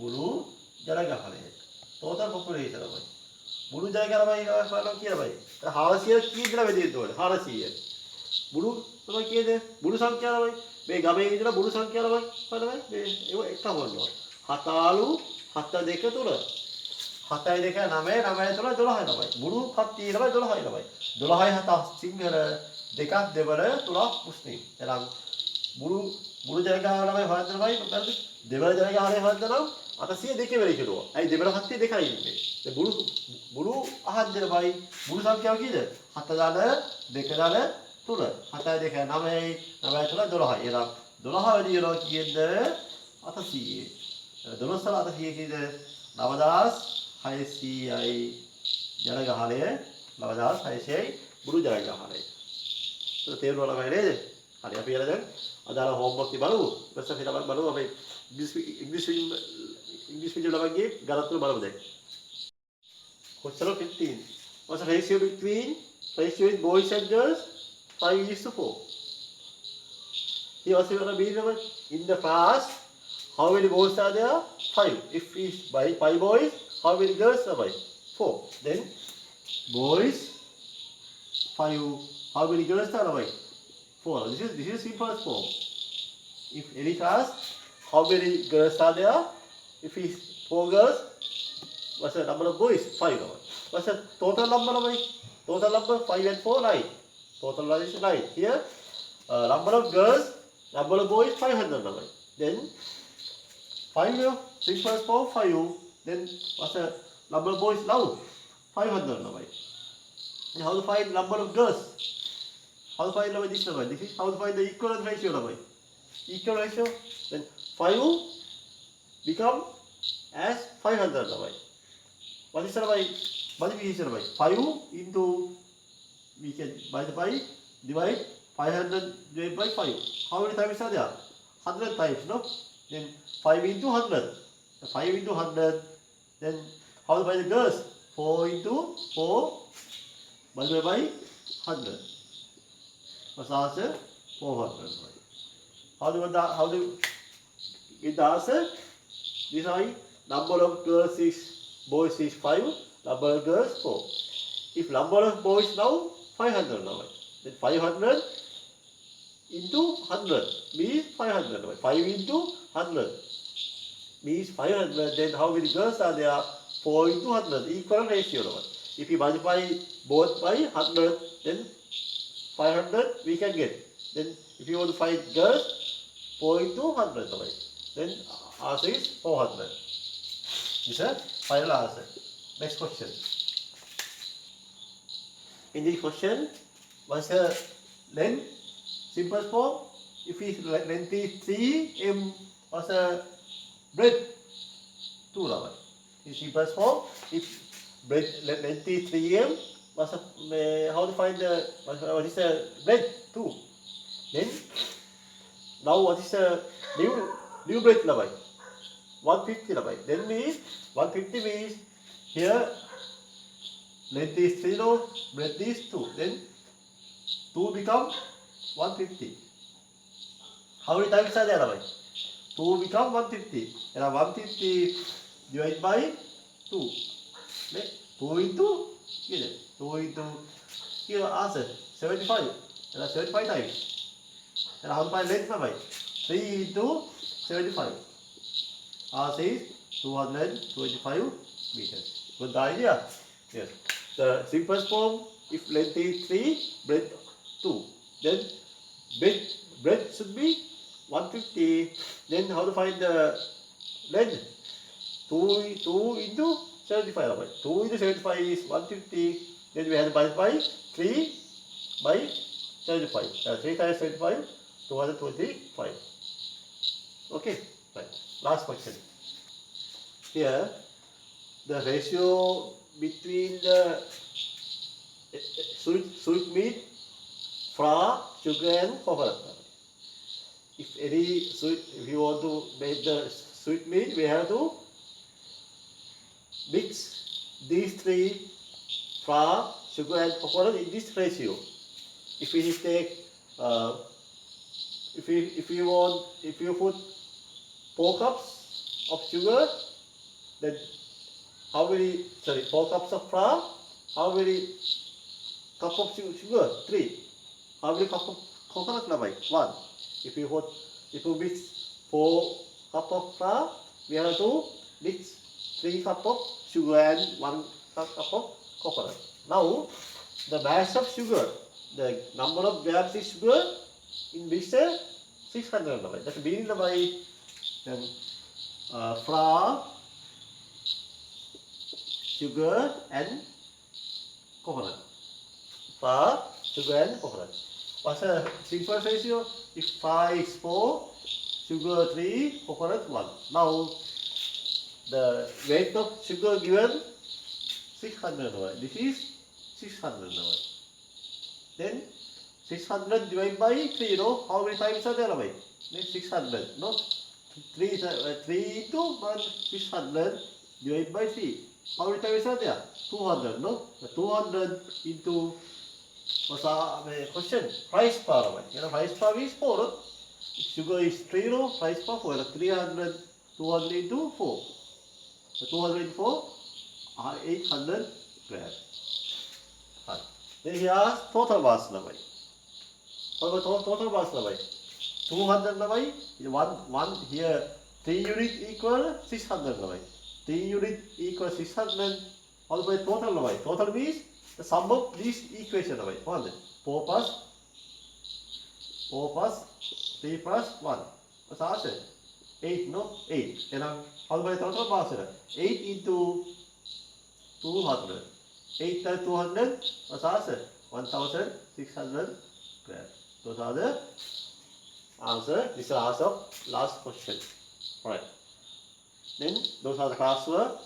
A: මුළු ජනගහනය. total population ළමයි. මුළු ජනක ළමයි බලනවා කියලා බයි. 400 කීයද කියලා බෙදෙන්න ඕනේ. 400. මුළු තමයි කීයද? මුළු සංඛ්‍යාව ළමයි. මේ ගමේ ඉඳලා මුළු සංඛ්‍යාව ළමයි බලන්න මේ ඒක එකම වන්නවා. 7 7 2 3. 7 2 9 9 3 12 ළමයි. මුළු කට්ටිය ළමයි 12 ළමයි. 12 7 සිංහල දෙකක් දෙවන තුනක් මුස්ලිම්. එහෙනම් මුළු ජනගහන ළමයි හොයන්න ළමයි මොකද? දෙවන ජනගහනේ හොයන්න නම් 802 වෙලි කිරුවා. ඇයි දෙවන කට්ටිය දෙකයි ඉන්නේ. ඒ මුළු අහන්න ළමයි මුළු සංඛ්‍යාව කීයද? 7 දාන 2 දාන 3. 7 2 9 9 3 12. එහෙනම් 12 වෙනි යනවා කීයද? 800. 12 800 කීයද? 9600යි ජනගහනය 9600යි මුළු ජනගහනය. ඒක තේරුණා ළමයි නේද? හරි අපි එලා දැන් අදාළ හෝම්වර්ක් එක බලමු. ඊපස්සේ අපි ළමයි බලමු අපි ඉංග්‍රීසි විදියට ළමයිගේ ගණන් බලමු දැන්. Question 15. What's the ratio between boys and girls? 5:4. Here also going to be in the class. How many boys are there? 5. If it's by 5 boys, how many girls are by? 4. Then boys 5. How many girls are by? 4. This is simple form. If any class, how many girls are there? If it's 4 girls, what's the number of boys? 5. What's the total number of boys? Total number 5 and 4 9. Total number is 9. Here, number of girls, number of boys 500. Then 5 simple form 5. Then what's the number of boys now? 500. And how to find number of girls? How to find this number? This is how to find the equivalent ratio number. Equivalent ratio. Then 5 become as 500 number. What is the number? What is the number? 5 into we can divide 500 divided by 5. How many times are there? 100 times, no? Then 5 into 100. 5 into 100. Then how to find the girls? 4 into 4 multiplied by 100. What's the answer? 400. How do get the answer? This is number of girls is boys is 5, number of girls 4. If number of boys now 500 now, then 500 into 100 means 500. 5 into 100 means 500. Then how many girls are there? 4 into 100 equal ratio. If you multiply both by 100, then 500 we can get. Then if you want to find girls, 4 into 100. Then answer is 400. This is the final answer. Next question. In this question, what's the length? Simple form. If length is 3 m, what's the breadth? 2 lava. In simple form, if length is 3 m, what's the, how to find the what is the breadth? 2. Then now what is the new breadth lava? 150 lava. Then means 150 means here length is 3 no, breadth is 2. Then 2 become 150. How many times are there? 2 become 150. And 150 divided by 2. 2 into here. 2 into here answer 75. And 75 times. And how to find length? 3 into 75. Answer is 225 meters. Good idea? Yes. The simplest form, if length is 3, breadth 2. Then breadth should be 150. Then how to find the length? 2 into 75. 2 into 75 is 150. Then we have to multiply 3 by 75. 3 times 75, 225. Okay, right. Last question. Here, the ratio between the sweet meat, flour, sugar and coconut. If you want to make the sweet meat, we have to mix these 3 flour, sugar and coconut in this ratio. If we take, if you put 4 cups of sugar, then how many, sorry, 4 cups of flour, how many cup of sugar? 3. How many cup of coconut lamai? 1. If you put, if you mix 4 cup of flour, we have to mix 3 cup of sugar and 1 cup of coconut. Now, the mass of sugar, the number of grams of sugar in mixture 600 lamai. That's meaning lamai, then flour, sugar and coconut. Flour, sugar and coconut. What's a simple ratio? If flour is 4, sugar 3, coconut 1. Now, the weight of sugar given 600 lamai. This is 600 lamai. Then 600 divided by 3, you know, how many times are there lamai? Then 600, no? 3 into 1, 600 divided by 3. How many times are there? 200, no? 200 into, what's our question? Price per lamai. You know, price per is 4, no? Sugar is 3, no? Price per 4. 300, 200 into 4. So 200 into 4 are 800 grams. Right. Then here total mass lamai. What about total mass lamai? 200 lamai, one here, 3 unit equal 600 lamai. 3 unit equal 600, all by total lamai. Total means the sum of these equation lamai. 4 plus 3 plus 1. What's the answer? 8, no? 8. Then all by total mass. 8 into 200. 8 times 200, what's the answer? 1600 grams. Those are the answer. This is the answer of last question. Alright. Then those are the classwork.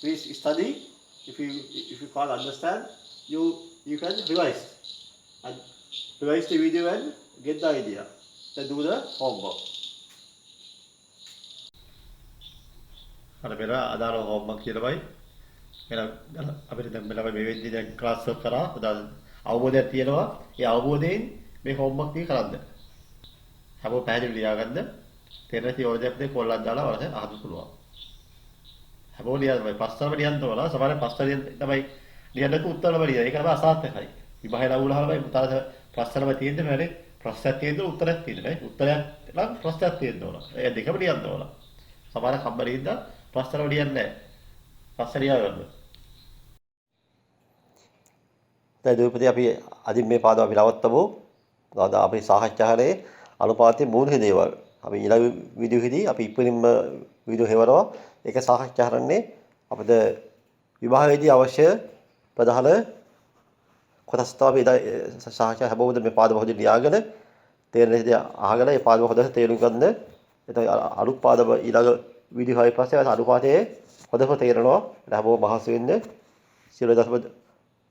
A: Please study. If you can't understand, you can revise. And revise the video and get the idea. Then do the homework. අර මෙලා අදාළ homework කියලා බයි. එහෙනම් අපිට දැන් මෙලා මේ වෙද්දී දැන් ක්ලාස් වර්ක් කරා. අවබෝධයක් තියෙනවා. ඒ අවබෝධයෙන් මේ homework ටික කරන්න. හැමෝම පැහැදිලි ලියාගන්න. තේරෙන තියෙන දෙයක් පොල්ලක් දාලා වලට අහන්න පුළුවන්. හැමෝම ලියන්න බයි. පස්තරම ලියන්න ඕන. සමහරවිට පස්තරෙන් තමයි ලියන්නත් උත්තරම ලියන. ඒක තමයි අසාර්ථකයි. විභාගය ලවුලහම බයි උතර ප්‍රශ්නම තියෙන්නේ නැහැ. ප්‍රශ්නයක් තියෙද්දි උත්තරයක් තියෙන්නේ නැහැ. උත්තරයක් නම් ප්‍රශ්නයක් තියෙන්න ඕන. ඒ දෙකම ලියන්න ඕන. සමහර කම්බරින්ද ප්‍රශ්නම ලියන්නේ නැහැ. ප්‍රශ්න ලියාගන්න. දැන් දීපදී අපි අදින් මේ පාඩම අපි නවත්තමු. අද අපි සාකච්ඡාවේ අනුපාතයේ මූලික දේවල්. අපි ඊළඟ වීඩියෝෙදී අපි ඉක්මනින්ම වීඩියෝ හෙවනවා. ඒක සාකච්ඡා කරන්නේ අපිට විභාගයේදී අවශ්‍ය ප්‍රධාන කොටස් තමයි සාකච්ඡා හැමෝම මේ පාඩම හොඳින් ලියාගෙන තේරෙන දේ අහගෙන ඒ පාඩම හොඳට තේරුම් ගන්න. එතකොට අලුත් පාඩම ඊළඟ වීඩියෝ හයි පස්සේ අනුපාතයේ හොඳට තේරෙනවා. හැමෝම මහන්සි වෙන්න. සියලු දසම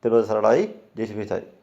A: තෙරුවන් සරණයි. ජේසුස් ක්‍රිස්තුයි.